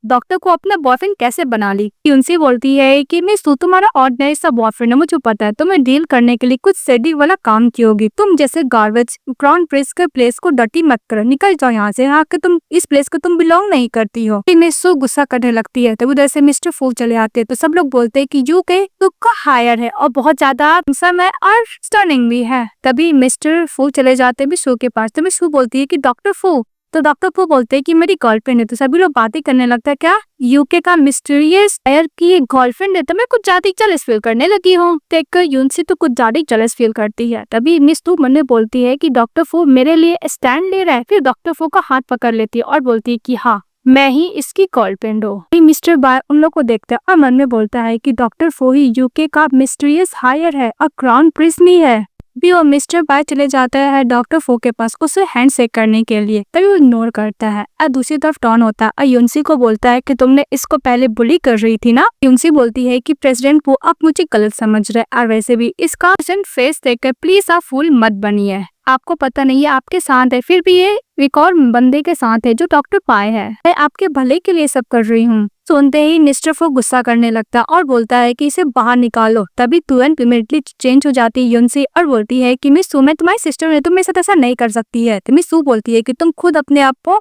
डॉक्टर को अपना बॉयफ्रेंड कैसे बना ली। युनसी बोलती है कि मिस सू तुम्हारा ऑर्डिनरी सा बॉयफ्रेंड है, मुझे पता है तुम्हें डील करने के लिए कुछ सेडी वाला काम की होगी, तुम जैसे गार्बेज क्राउन प्रिंस के प्लेस को डर्टी मत करो, निकल जाओ यहाँ से, हाँ कि तुम इस प्लेस को तुम बिलोंग नहीं करती हो। मिस सू गुस्सा करने लगती है। तो उधर से मिस्टर फू चले आते हैं तो सब लोग बोलते हैं कि यूके का हायर है और बहुत ज्यादा हैंडसम है और स्टर्निंग भी है। तभी मिस्टर फू चले जाते हैं मिस सू के पास। तो मिस सू बोलती है कि डॉक्टर फू, तो डॉक्टर फू बोलते हैं कि मेरी गर्लफ्रेंड है। तो सभी लोग बातें करने लगता है क्या यूके का मिस्टीरियस हायर की गर्लफ्रेंड है, तो मैं कुछ ज्यादा जेलस फील करने लगी हूँ। देखकर यूनसी तो कुछ ज्यादा जेलस फील करती है। तभी मिस तू मन में बोलती है कि डॉक्टर फू मेरे लिए स्टैंड ले रहा है। फिर डॉक्टर फू का हाथ पकड़ लेती है और बोलती है कि हाँ मैं ही इसकी गर्लफ्रेंड हूँ। मिस्टर बाय उन लोग को देखता है और मन में बोलता है कि डॉक्टर फू ही यूके का मिस्टीरियस हायर है और क्राउन प्रिंस भी है। भी वो मिस्टर बाय चले जाता है डॉक्टर फो के पास उसे हैंड शेक करने के लिए, तभी वो इग्नोर करता है और दूसरी तरफ टॉन होता है और युनसी को बोलता है कि तुमने इसको पहले बुली कर रही थी ना। युनसी बोलती है कि प्रेसिडेंट फू आप मुझे गलत समझ रहे और वैसे भी इसका फेस देखकर प्लीज आप फूल मत बनिए, आपको पता नहीं है आपके साथ है फिर भी ये एक और बंदे के साथ है जो डॉक्टर पाए है, मैं आपके भले के लिए सब कर रही हूँ। सुनते ही मिस्टर फो गुस्सा करने लगता है और बोलता है कि इसे बाहर निकालो। तभी तुरंत इमीडिएटली चेंज हो जाती है युनसी और बोलती है कि मिस सू मैं तुम्हारी सिस्टर हूँ, तुम मेरे साथ ऐसा नहीं कर सकती है। तो मिस सू बोलती है कि तुम खुद अपने आप को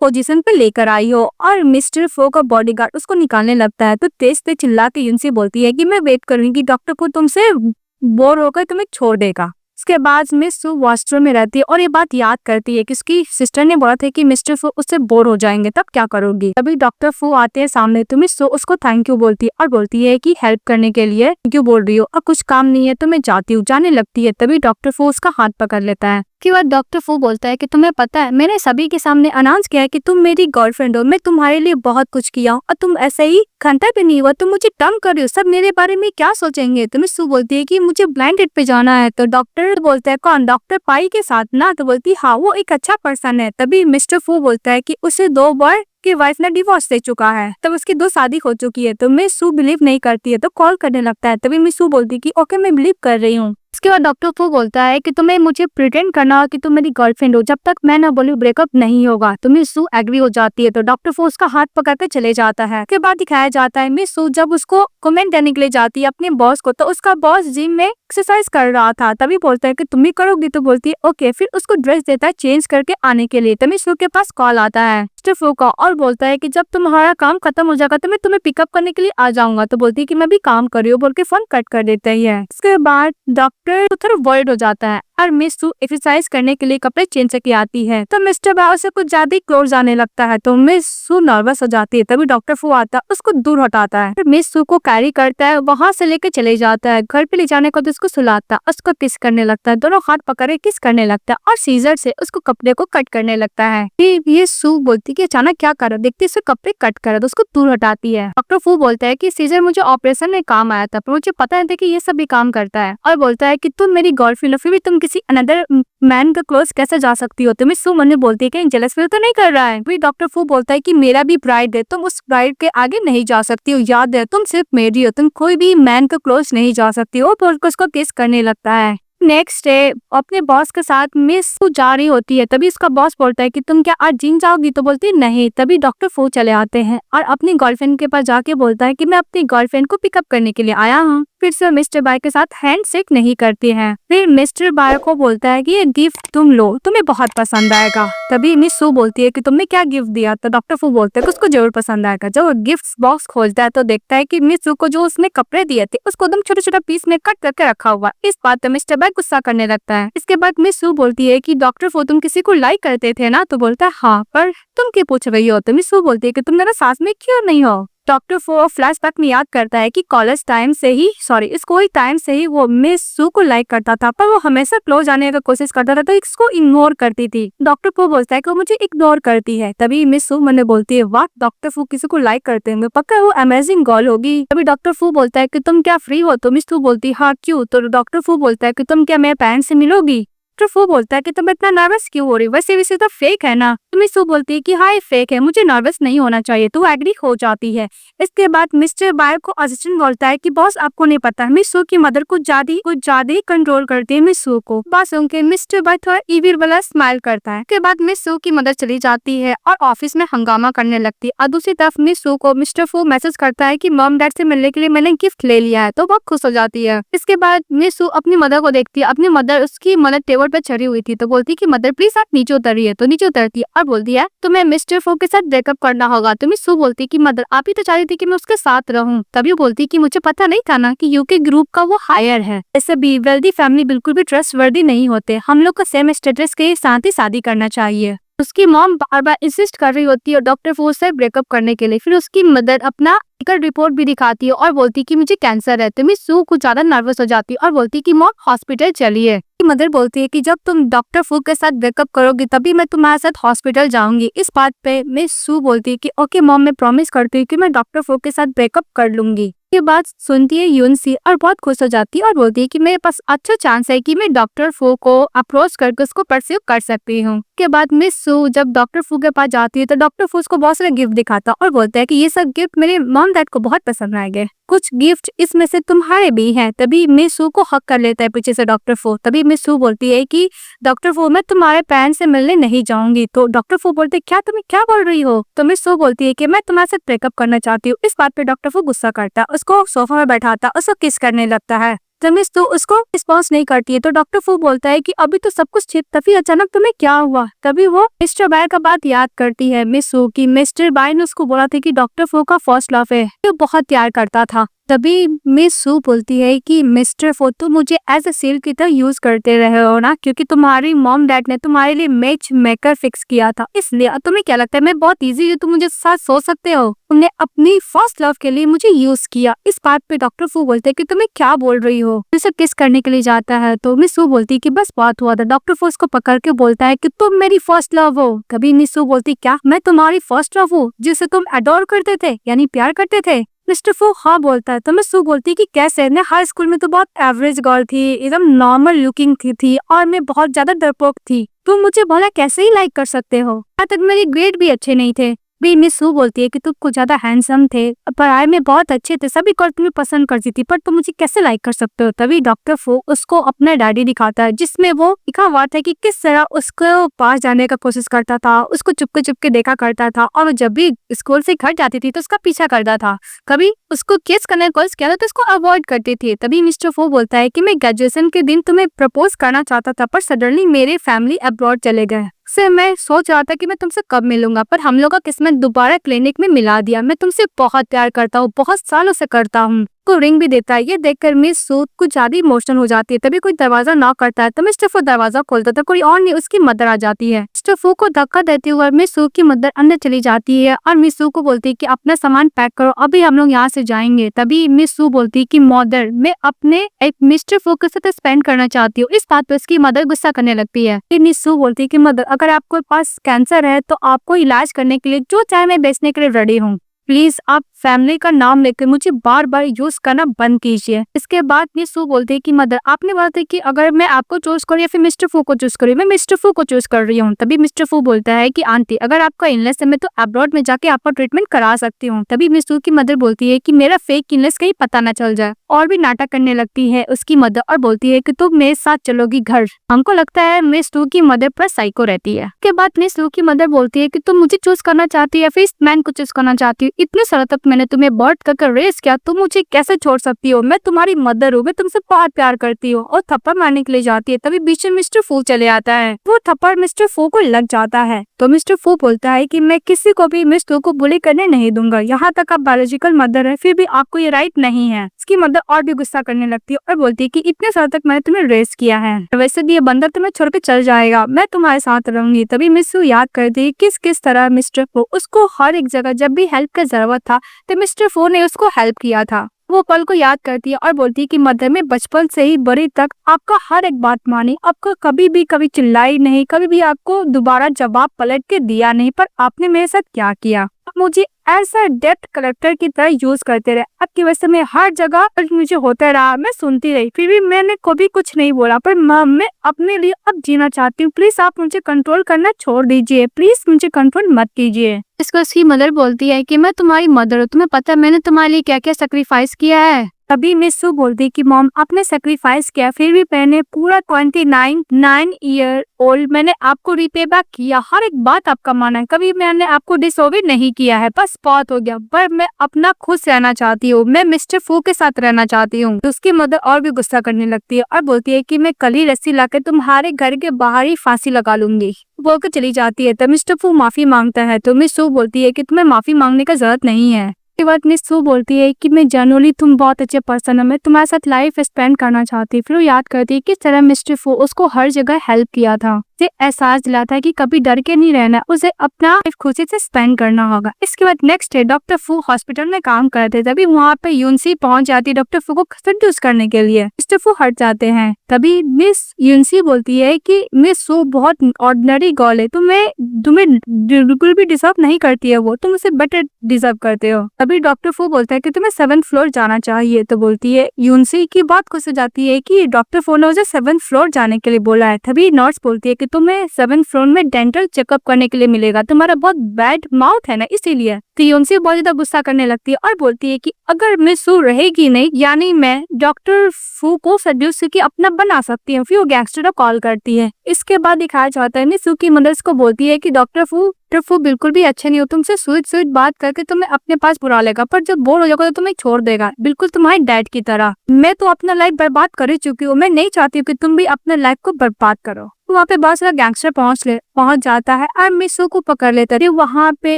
पोजीशन पे लेकर आई हो और मिस्टर फो का बॉडीगार्ड उसको निकालने लगता है। तो तेज तेज चिल्ला के युनसी बोलती है कि मैं वेट करूंगी डॉक्टर को तुमसे बोर होकर तुम्हें छोड़ देगा। उसके बाद मिस सू वॉशरूम में रहती है और ये बात याद करती है कि उसकी सिस्टर ने बोला था कि मिस्टर फू उससे बोर हो जाएंगे तब क्या करोगी। तभी डॉक्टर फू आते हैं सामने तो मिस सू उसको थैंक यू बोलती है और बोलती है कि हेल्प करने के लिए क्यों बोल रही हो और कुछ काम नहीं है तो मैं जाती हूँ, जाने लगती है। तभी डॉक्टर फू उसका हाथ पकड़ लेता है। के बाद डॉक्टर फू बोलता है कि तुम्हें पता है मैंने सभी के सामने अनाउंस किया है कि तुम मेरी गर्लफ्रेंड हो, मैं तुम्हारे लिए बहुत कुछ किया हूँ और तुम ऐसे ही घंटा भी नहीं हुआ तुम मुझे टर्म कर रही हो, सब मेरे बारे में क्या सोचेंगे। तो मिस सू बोलती है कि मुझे ब्लाइंड डेट पे जाना है। तो डॉक्टर बोलता है कौन, डॉक्टर पाई के साथ ना। तो बोलती है हाँ वो एक अच्छा पर्सन है। तभी मिस्टर फू बोलता है कि उसे 2 बार की वाइफ ने डिवोर्स दे चुका है, तब उसकी 2 शादी हो चुकी है। तो मिस सू बिलीव नहीं करती है तो कॉल करने लगता है। तभी मिस सू बोलती है कि ओके मैं बिलीव कर रही हूँ। उसके बाद डॉक्टर फू बोलता है कि तुम्हें मुझे प्रिटेंड करना हो कि तुम मेरी गर्लफ्रेंड हो, जब तक मैं ना बोलूं ब्रेकअप नहीं होगा। तो मिस सू एग्री हो जाती है। तो डॉक्टर फू उसका हाथ पकड़ के चले जाता है। उसके बाद दिखाया जाता है मिस सू जब उसको कमेंट देने के लिए जाती है अपने बॉस को, तो उसका बॉस जिम में एक्सरसाइज कर रहा था। तभी बोलता है कि तुम भी करोगी। तो बोलती है ओके। फिर उसको ड्रेस देता है चेंज करके आने के लिए। तो मिस सू के पास कॉल आता है मिस्टर फू का और बोलता है कि जब तुम्हारा काम खत्म हो जाएगा तो मैं तुम्हें पिकअप करने के लिए आ जाऊंगा। तो बोलती है कि मैं भी काम कर रही हूँ बोल के फोन कट कर देता है। उसके बाद डॉक्टर थोड़ा वर्ड हो जाता है और मिस सू एक्सरसाइज करने के लिए कपड़े चेंज करके आती है। तो मिस्टर बाव से कुछ ज्यादा ही क्लोज आने लगता है तो मिस सू नर्वस हो जाती है। तभी डॉक्टर फू आता है उसको दूर हटाता है, फिर मिस सू को कैरी करता है, वहां से लेकर चले जाता है। घर पे ले जाने को तो उसको सुलाता है, उसको किस करने लगता है, दोनों हाथ पकड़े किस करने लगता है और सीजर से उसको कपड़े को कट करने लगता है। फिर ये सू बोलती कि अचानक क्या करो, देखते इससे कपड़े कट करा तो उसको दूर हटाती है। डॉक्टर फू बोलता है कि सीजर मुझे ऑपरेशन में काम आया था पर मुझे पता नहीं था कि ये सब भी काम करता है, और बोलता है कि तुम मेरी गर्लफ्रेंड हो फिर भी तुम किसी अनदर मैन का क्लोज कैसे जा सकती हो। तो मिस सू मन में बोलती है कि जेलस फील तो नहीं कर रहा है। फिर डॉक्टर फू बोलता है कि मेरा भी ब्राइड है, तुम उस ब्राइड के आगे नहीं जा सकती हो, याद है तुम सिर्फ मेरी हो, तुम कोई भी मैन का क्लोज नहीं जा सकती हो। तो उसको किस करने लगता है। नेक्स्ट डे अपने बॉस के साथ मिस सू जा रही होती है। तभी उसका बॉस बोलता है कि तुम क्या आज जिम जाओगी। तो बोलती है नहीं। तभी डॉक्टर फू चले आते हैं और अपनी गर्लफ्रेंड के पास जाके बोलता है कि मैं अपनी गर्लफ्रेंड को पिकअप करने के लिए आया हूँ। फिर से मिस्टर बाय के साथ हैंडशेक नहीं करती है। फिर मिस्टर बाय को बोलता है कि ये गिफ्ट तुम लो, तुम्हें बहुत पसंद आएगा। तभी मिस सू बोलती है कि तुमने क्या गिफ्ट दिया, तो डॉक्टर फू बोलते हैं कि उसको जरूर पसंद आएगा। जब वो गिफ्ट बॉक्स खोलता है तो देखता है कि मिस सू को जो उसने कपड़े दिए थे उसको एकदम छोटा छोटा पीस में कट करके रखा हुआ। इस बात पे मिस्टर बाय गुस्सा करने लगता है। इसके बाद मिस सू बोलती है कि डॉक्टर फू तुम किसी को लाइक करते थे ना, तो बोलता है हाँ, पर तुम क्यों पूछ रही हो। तो मिस सू बोलती है कि तुम मेरा साथ में क्यों नहीं हो। डॉक्टर फो फ्लैशबैक में याद करता है कि कॉलेज टाइम से ही स्कूल टाइम से ही वो मिस सू को लाइक करता था, पर वो हमेशा क्लोज आने की कोशिश करता था तो इसको इग्नोर करती थी। डॉक्टर फो बोलता है कि वो मुझे इग्नोर करती है। तभी मिस सू मैंने बोलती है वाह, डॉक्टर फू किसी को लाइक करते हैं, पक्का वो अमेजिंग गर्ल होगी। तभी डॉक्टर फू बोलता है कि तुम क्या फ्री हो, तो मिस सू बोलती है हाँ क्यों। तो डॉक्टर फू बोलता है कि तुम क्या मेरे पेरेंट्स से मिलोगी। डॉक्टर फू बोलता है कि तुम इतना नर्वस क्यों हो रही, वैसे तो फेक है ना। तो मिस सू बोलती है कि हाँ ये फेक है, मुझे नर्वस नहीं होना चाहिए। तो एग्री हो जाती है। इसके बाद मिस्टर बाय को असिस्टेंट बोलता है कि बॉस आपको नहीं पता, मिस सू की मदर कुछ ज्यादा ही कंट्रोल करती है मिस सू को। बस उनके मिस्टर बाय थोड़ा इविल वाला स्माइल करता है। इसके बाद मिस सू की मदर चली जाती है और ऑफिस में हंगामा करने लगती है। और दूसरी तरफ मिस सू को मिस्टर फू मैसेज करता है कि मॉम डैड से मिलने के लिए मैंने गिफ्ट ले लिया है, तो बहुत खुश हो जाती है। इसके बाद मिस सू अपनी मदर को देखती है। अपनी मदर उसकी मदर टेबल पे चढ़ी हुई थी, तो बोलती कि मदर प्लीज आप नीचे उतरिए। तो नीचे उतरती है और बोलती है तुम्हें मिस्टर फू के साथ ब्रेकअप करना होगा। तो मिस सू बोलती कि मदर आप ही तो चाहती थी कि मैं उसके साथ रहूं। तभी बोलती कि मुझे पता नहीं था ना कि यूके ग्रुप का वो हायर है। ऐसे भी वेल्दी फैमिली बिल्कुल भी ट्रस्टवर्दी नहीं होते, हम लोग को सेम स्टेटस के साथ ही शादी करना चाहिए। उसकी मॉम बार बार इंसिस्ट कर रही होती है डॉक्टर फू से ब्रेकअप करने के लिए। फिर उसकी मदर अपना मेडिकल रिपोर्ट भी दिखाती है और बोलती कि मुझे कैंसर है। तो मिस सू कुछ ज्यादा नर्वस हो जाती है और बोलती कि मॉम हॉस्पिटल चलिए। मदर बोलती है कि जब तुम डॉक्टर फू के साथ ब्रेकअप करोगी तभी मैं तुम्हारे साथ हॉस्पिटल जाऊंगी। इस बात पे मिस सू बोलती है कि ओके मॉम, मैं प्रॉमिस करती हूँ कि मैं डॉक्टर फू के साथ ब्रेकअप कर लूंगी। ये बात सुनती है यूनसी और बहुत खुश हो जाती है और बोलती है कि मेरे पास अच्छा चांस है कि मैं डॉक्टर फू को अप्रोच करके उसको परस्यू कर सकती हूँ। के बाद मिस सू जब डॉक्टर फू के पास जाती है तो डॉक्टर फू उसको बहुत सारे गिफ्ट दिखाता और बोलता है कि ये सब गिफ्ट मेरे मॉम डैड को बहुत पसंद आएंगे, कुछ गिफ्ट इसमें से तुम्हारे भी हैं। तभी मिस सू को हक कर लेता है पीछे से डॉक्टर फू। तभी मिस सू बोलती है कि डॉक्टर फू मैं तुम्हारे पेरेंट्स से मिलने नहीं जाऊंगी। तो डॉक्टर फू बोलते क्या तुम्हें क्या बोल रही हो। तो मिस सू बोलती है कि मैं तुम्हारे साथ ब्रेकअप करना चाहती हूँ। इस बात पे डॉक्टर फू गुस्सा करता है, उसको सोफा में बैठाता, उसको किस करने लगता है। तो मिस सू उसको रिस्पॉन्स नहीं करती है। तो डॉक्टर फू बोलता है कि अभी तो सब कुछ ठीक, तभी अचानक तुम्हें क्या हुआ। तभी वो मिस्टर बाय का बात याद करती है मिस सू की मिस्टर बाय ने उसको बोला था कि डॉक्टर फू का फर्स्ट लव है, वो बहुत प्यार करता था। तभी मिस सू बोलती है कि मिस्टर फू तुम मुझे एज ए सील की तरह यूज करते रहे हो ना, क्योंकि तुम्हारी मॉम डैड ने तुम्हारे लिए मैच मेकर फिक्स किया था, इसलिए तुम्हें क्या लगता है मैं बहुत इजी हूँ, तुम मुझे साथ सो सकते हो। तुमने अपनी फर्स्ट लव के लिए मुझे यूज किया। इस बात पे डॉक्टर फू बोलते हैं कि तुम्हें क्या बोल रही हो। उसे किस करने के लिए जाता है तो मिस सू बोलती है कि बस बात हुआ था। डॉक्टर फू उसको पकड़ के बोलता है कि तुम मेरी फर्स्ट लव हो। कभी मिस सू बोलती क्या मैं तुम्हारी फर्स्ट लव हूँ जिसे तुम अडोर करते थे, यानी प्यार करते थे। मिस्टर फू हाँ बोलता है। तो मिस सू बोलती कि कैसे, मैं हाई स्कूल में तो बहुत एवरेज गर्ल थी, एकदम नॉर्मल लुकिंग थी और मैं बहुत ज्यादा डरपोक थी, तुम मुझे भला कैसे ही लाइक कर सकते हो, यहाँ तक मेरे ग्रेड भी अच्छे नहीं थे। भी मिस सू बोलती है कि तुम कुछ ज्यादा हैंडसम थे, पढ़ाई में बहुत अच्छे थे, सभी गर्ल तुम्हें पसंद करती थी, पर तुम मुझे कैसे लाइक कर सकते हो। तभी डॉक्टर फू उसको अपना डायरी दिखाता है जिसमें वो लिखा हुआ था कि किस तरह उसको पास जाने का कोशिश करता था, उसको चुपके चुपके देखा करता था और जब भी स्कूल से घर जाती थी तो उसका पीछा करता था, कभी उसको किस करने का कोशिश किया था तो उसको अवॉइड करती थी। तभी मिस्टर फू बोलता है कि मैं ग्रेजुएशन के दिन तुम्हें प्रपोज करना चाहता था, पर सडनली मेरे फैमिली अब्रॉड चले गए, से मैं सोच रहा था कि मैं तुमसे कब मिलूंगा, पर हम लोग का किस्मत दोबारा क्लिनिक में मिला दिया। मैं तुमसे बहुत प्यार करता हूँ, बहुत सालों से करता हूँ। को रिंग भी देता है। ये देखकर मिस सू कुछ ज्यादा इमोशनल हो जाती है। तभी कोई दरवाजा नॉक करता है तो मिस्टर फू दरवाजा खोलता था, कोई और नहीं उसकी मदर आ जाती है। मिस्टर फू को धक्का देते हुए मिस सू की मदर अंदर चली जाती है और मिस सू को बोलती है कि अपना सामान पैक करो, अभी हम लोग यहाँ से जाएंगे। तभी मिस सू बोलती है कि मदर मैं अपने एक मिस्टर फू के साथ स्पेंड करना चाहती हूँ। इस बात पर उसकी मदर गुस्सा करने लगती है। मिस सू बोलती है कि मदर अगर आपके पास कैंसर है तो आपको इलाज करने के लिए जो चाहे मैं बेचने के लिए रेडी हूँ, प्लीज आप फैमिली का नाम लेकर मुझे बार बार यूज करना बंद कीजिए। इसके बाद मिस सू बोलते हैं कि मदर आपने बोला था कि अगर मैं आपको चूज करूँ या फिर मिस्टर फू को चूज करूँ, मैं मिस्टर फू को चूज कर रही हूँ। तभी मिस्टर फू बोलता है कि आंटी अगर आपका इलनेस है मैं तो अब्रॉड में जाके आपका ट्रीटमेंट करा सकती हूँ। तभी मिस सू की मदर बोलती है कि मेरा फेक इलनेस कहीं पता न चल जाए, और भी नाटक करने लगती है उसकी मदर और बोलती है कि तुम मेरे साथ चलोगी घर। हमको लगता है मिस सू की मदर पर साइको रहती है। उसके बाद मिस सू की मदर बोलती है कि तुम मुझे चूज करना चाहती है या फिर इस मैन को चूज करना चाहती है। इतने सालों तक मैंने तुम्हें बर्थ कर रेस किया, तुम मुझे कैसे छोड़ सकती हो? मैं तुम्हारी मदर हूँ, मैं तुमसे बहुत प्यार करती हूँ। और थप्पड़ मारने के लिए जाती है, तभी बीच में मिस्टर फू चले आता है। वो थप्पड़ मिस्टर फू को लग जाता है तो मिस्टर फू बोलता है कि मैं किसी को भी मिस टू को बुली करने नहीं दूंगा। यहाँ तक आप बायोलॉजिकल मदर है, फिर भी आपको ये राइट नहीं है। इसकी मदर और भी गुस्सा करने लगती है और बोलती है कि इतने साल तक मैंने तुम्हें रेस किया है, वैसे भी ये बंदर तुम्हें छोड़ के चल जाएगा, मैं तुम्हारे साथ रहूंगी। तभी मिस फू याद करती है किस किस तरह मिस्टर फू उसको हर एक जगह जब भी हेल्प की जरूरत था तो मिस्टर फू ने उसको हेल्प किया था। वो पल को याद करती है और बोलती है कि मदर में बचपन से ही बड़ी तक आपका हर एक बात मानी, आपको कभी चिल्लाई नहीं, कभी भी आपको दोबारा जवाब पलट के दिया नहीं, पर आपने मेरे साथ क्या किया? आप मुझे ऐसा डेप्थ कलेक्टर की तरह यूज करते रहे, आपकी वजह से मैं हर जगह मुझे होता रहा, मैं सुनती रही, फिर भी मैंने कभी कुछ नहीं बोला। पर मैं अपने लिए अब जीना चाहती हूँ, प्लीज आप मुझे कंट्रोल करना छोड़ दीजिए, प्लीज मुझे कंट्रोल मत कीजिए। इसको उसकी मदर बोलती है कि मैं तुम्हारी मदर हूँ, तुम्हें पता है मैंने तुम्हारे लिए क्या क्या सेक्रीफाइस किया है। तभी मिस सू बोलती है कि मॉम आपने सेक्रीफाइस किया, फिर भी मैंने पूरा 29 ईयर ओल्ड मैंने आपको रिपे बैक किया, हर एक बात आपका माना है, कभी मैंने आपको डिसओबे नहीं किया है, बस बहुत हो गया। पर मैं अपना खुश रहना चाहती हूँ, मैं मिस्टर फू के साथ रहना चाहती हूँ। तो उसकी मदर और भी गुस्सा करने लगती है और बोलती है कि मैं कल ही रस्सी लाकर तुम्हारे घर के बाहर ही फांसी लगा लूंगी। बोलकर चली जाती है। तब मिस्टर फू माफी मांगता है तो मिस सू बोलती है कि तुम्हें माफी मांगने का जरूरत नहीं है। के बाद मिस सू बोलती है कि मैं जनरली तुम बहुत अच्छे पर्सन हो, मैं तुम्हारे साथ लाइफ स्पेंड करना चाहती। फिर वो याद करती है किस तरह मिस्टर फू उसको हर जगह हेल्प किया था, उसे एहसास दिलाता है कि कभी डर के नहीं रहना, उसे अपना लाइफ खुशी से स्पेंड करना होगा। इसके बाद नेक्स्ट डे डॉक्टर फू हॉस्पिटल में काम करते, तभी वहाँ पे यूनसी पहुंच जाती है डॉक्टर फू को सेड्यूस करने के लिए। मिस्टर फू हट जाते हैं। तभी मिस यूनसी बोलती है कि मिस सू बहुत ऑर्डिनरी गर्ल है, तुम्हें बिल्कुल भी डिजर्व नहीं करती है, वो तुम उसे बेटर डिजर्व करते हो। तभी डॉक्टर फू बोलता है कि तुम्हें 7th फ्लोर जाना चाहिए। तो बोलती है यूनसी की बात खुश हो जाती है कि डॉक्टर फू ने उसे 7th फ्लोर जाने के लिए बोला है। तभी नर्स बोलती है कि तुम्हें 7th फ्लोर में डेंटल चेकअप करने के लिए मिलेगा, तुम्हारा बहुत बैड माउथ है ना, इसीलिए। तो यूनसी बहुत ज्यादा गुस्सा करने लगती है और बोलती है कि अगर मिस सू रहेगी नहीं, यानी मैं डॉक्टर फू को सेड्यूस करके अपना बना सकती हूँ। फिर वो गैंगस्टर को कॉल करती है। इसके बाद दिखाया जाता है मिस सू की मदर्स को बोलती है कि डॉक्टर फू बिल्कुल भी अच्छे नहीं हो, तुमसे स्वीट बात करके तुम्हें अपने पास बुला लेगा, पर जब बोर हो जाएगा तो तुम्हें छोड़ देगा, बिल्कुल तुम्हारे डैड की तरह। मैं तो अपना लाइफ बर्बाद कर ही चुकी हूँ, मैं नहीं चाहती हूँ कि तुम भी अपने लाइफ को बर्बाद करो। वहाँ पे बहुत सारा गैंगस्टर पहुंच जाता है और मिस सू को पकड़ लेता है। वहाँ पे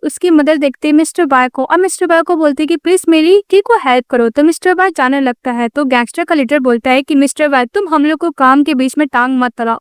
उसकी मदर देखती है मिस्टर बाय को और मिस्टर बाय को बोलती है कि प्लीज मेरी टी को हेल्प करो। तो मिस्टर बाय जाने लगता है तो गैंगस्टर का लीडर बोलता है कि मिस्टर बाय तुम हम लोग को काम के बीच में टांग मत चलाओ,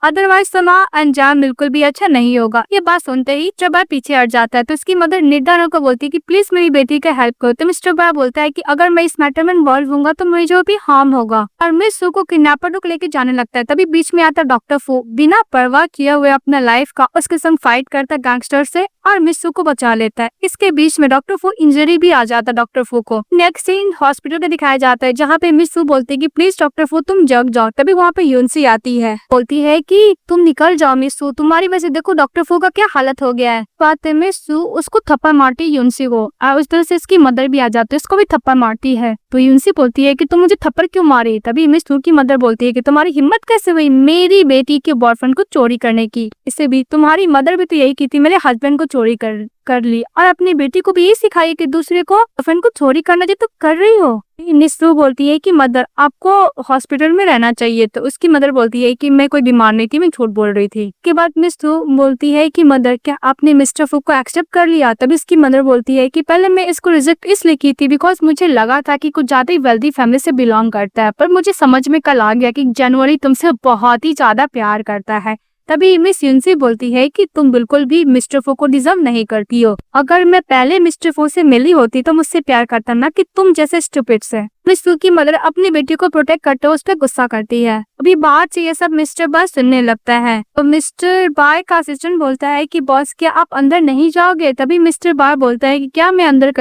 अदरवाइज तुम्हारा अंजाम बिल्कुल भी अच्छा नहीं होगा। ये बात सुनते ही मिस्टर बाय पीछे हट जाता है। तो उसकी मदर निर्धन को बोलती है कि प्लीज मेरी बेटी का हेल्प करो। तो मिस्टर बाय बोलता है कि अगर मैं इस मैटर में इन्वॉल्व हूँ तो मुझे भी हार्म होगा और मिस सू को किडनैपर को लेके जाने लगता है। तभी बीच में आता डॉक्टर फू, बिना परवाह किए हुए अपना लाइफ का उसके संग फाइट करता गैंगस्टर से और मिस सू को बचा लेता है। इसके बीच में डॉक्टर फू इंजरी भी आ जाता है डॉक्टर फू को। नेक्स्ट सीन हॉस्पिटल का दिखाया जाता है जहाँ पे मिस सू बोलती है कि प्लीज डॉक्टर फू तुम जग जाओ। तभी वहाँ पे यूनसी आती है, बोलती है कि तुम निकल जाओ मिस सू, तुम्हारी वजह से देखो डॉक्टर फू का क्या हालत हो गया है। बात है मिस सू उसको थप्पड़ मारती है यूनसी को और उस तरह से इसकी मदर भी आ जाती है, उसको भी थप्पड़ मारती है। तो यूनसी बोलती है कि तुम मुझे थप्पड़ क्यों मारी। तभी मिस सू की मदर बोलती है कि तुम्हारी हिम्मत कैसे हुई मेरी बेटी के बॉयफ्रेंड को चोरी करने की, इससे भी तुम्हारी मदर भी तो यही की थी, मेरे हस्बैंड को चोरी कर ली और अपनी बेटी को भी यही सिखाई कि दूसरे को बॉयफ्रेंड को चोरी करना जो तुम कर रही हो। मिस सू बोलती है कि मदर आपको हॉस्पिटल में रहना चाहिए। तो उसकी मदर बोलती है कि मैं कोई बीमार नहीं थी, मैं झूठ बोल रही थी। के बाद मिस सू बोलती है कि मदर क्या आपने मिस्टर फू को एक्सेप्ट कर लिया। तब इसकी मदर बोलती है कि पहले मैं इसको रिजेक्ट इसलिए की थी बिकॉज मुझे लगा था कि कुछ ज्यादा ही वेल्दी फैमिली से बिलोंग करता है, पर मुझे समझ में कल आ गया कि जनवरी तुमसे बहुत ही ज्यादा प्यार करता है। तभी मिस यूनसी बोलती है कि तुम बिल्कुल भी मिस्टर फू को डिजर्व नहीं करती हो, अगर मैं पहले मिस्टर फू से मिली होती तो मुझसे प्यार करता ना कि तुम जैसे स्टूपिड से। मिस फू की मदर अपनी बेटी को प्रोटेक्ट करते हुए उस पर गुस्सा करती है। अभी बाहर से ये सब मिस्टर बाय सुनने लगता है तो मिस्टर बाय का असिस्टेंट बोलता है कि बॉस क्या आप अंदर नहीं जाओगे। तभी मिस्टर बाय बोलता है कि क्या मैं अंदर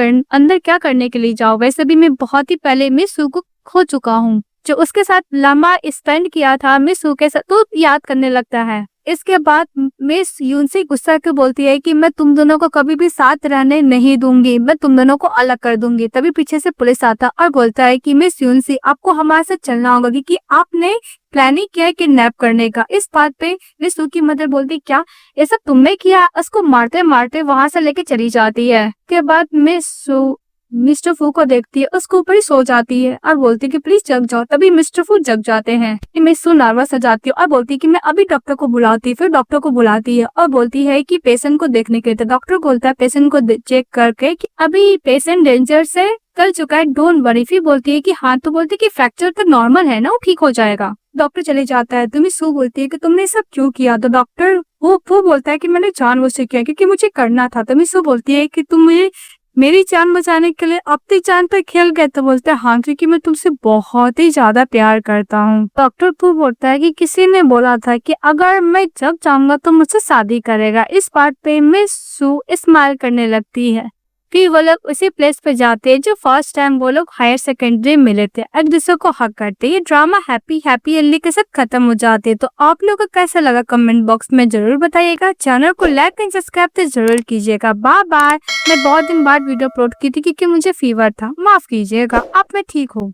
क्या करने के लिए जाऊँ, वैसे भी मैं बहुत ही पहले मिस फू को खो चुका हूँ, जो उसके साथ लंबा स्पेंड किया था मिस फू के साथ तो याद करने लगता है। इसके बाद मिस यूनसी गुस्सा के बोलती है कि मैं तुम दोनों को कभी भी साथ रहने नहीं दूंगी, मैं तुम दोनों को अलग कर दूंगी। तभी पीछे से पुलिस आता और बोलता है कि मिस यूनसी आपको हमारे साथ चलना होगा क्योंकि आपने प्लानिंग किया है किडनैप करने का। इस बात पे मिस सू की मदर बोलती क्या ये सब तुमने किया? उसको मारते मारते वहां से लेके चली जाती है। के बाद मिस सू मिस्टर फू को देखती है, उसके ऊपर ही सो जाती है और बोलती है कि प्लीज जग जाओ। तभी मिस्टर फू जग जाते हैं। मिस सू नर्वस हो जाती है और बोलती है कि मैं अभी डॉक्टर को बुलाती है। फिर डॉक्टर को बुलाती है और बोलती है कि पेशेंट को देखने के लिए। डॉक्टर बोलता है पेशेंट को चेक करके कि अभी पेशेंट डेंजर से चल चुका है, डोंट वरी। फिर बोलती है कि हाँ, तो बोलती है कि फ्रैक्चर तो नॉर्मल है ना, वो ठीक हो जाएगा। डॉक्टर चले जाता है। तो मिस सू बोलती है कि तुमने सब क्यों किया? तो डॉक्टर वो बोलता है कि मैंने जानबूझ से किया क्योंकि मुझे करना था। तो मिस सू बोलती है कि तुम मुझे मेरी जान बचाने के लिए अपनी जान पर खेल गए? तो बोलते हैं हाँ, क्योंकि मैं तुमसे बहुत ही ज्यादा प्यार करता हूँ। डॉक्टर पू बोलता है कि किसी ने बोला था कि अगर मैं जग जाऊंगा तो मुझसे शादी करेगा। इस बात पे मिस सू स्माइल करने लगती है। फिर वो लोग उसी प्लेस पे जाते हैं जो फर्स्ट टाइम वो लोग हायर सेकेंडरी मिले थे। एक दूसरे को हक करते। ये ड्रामा हैप्पी एंडिंग के साथ खत्म हो जाते हैं। तो आप लोगों को कैसा लगा कमेंट बॉक्स में जरूर बताइएगा। चैनल को लाइक एंड सब्सक्राइब तो जरूर कीजिएगा। Bye bye. मैं बहुत दिन बाद वीडियो अपलोड की थी क्योंकि मुझे फीवर था, माफ कीजिएगा। अब मैं ठीक हूँ।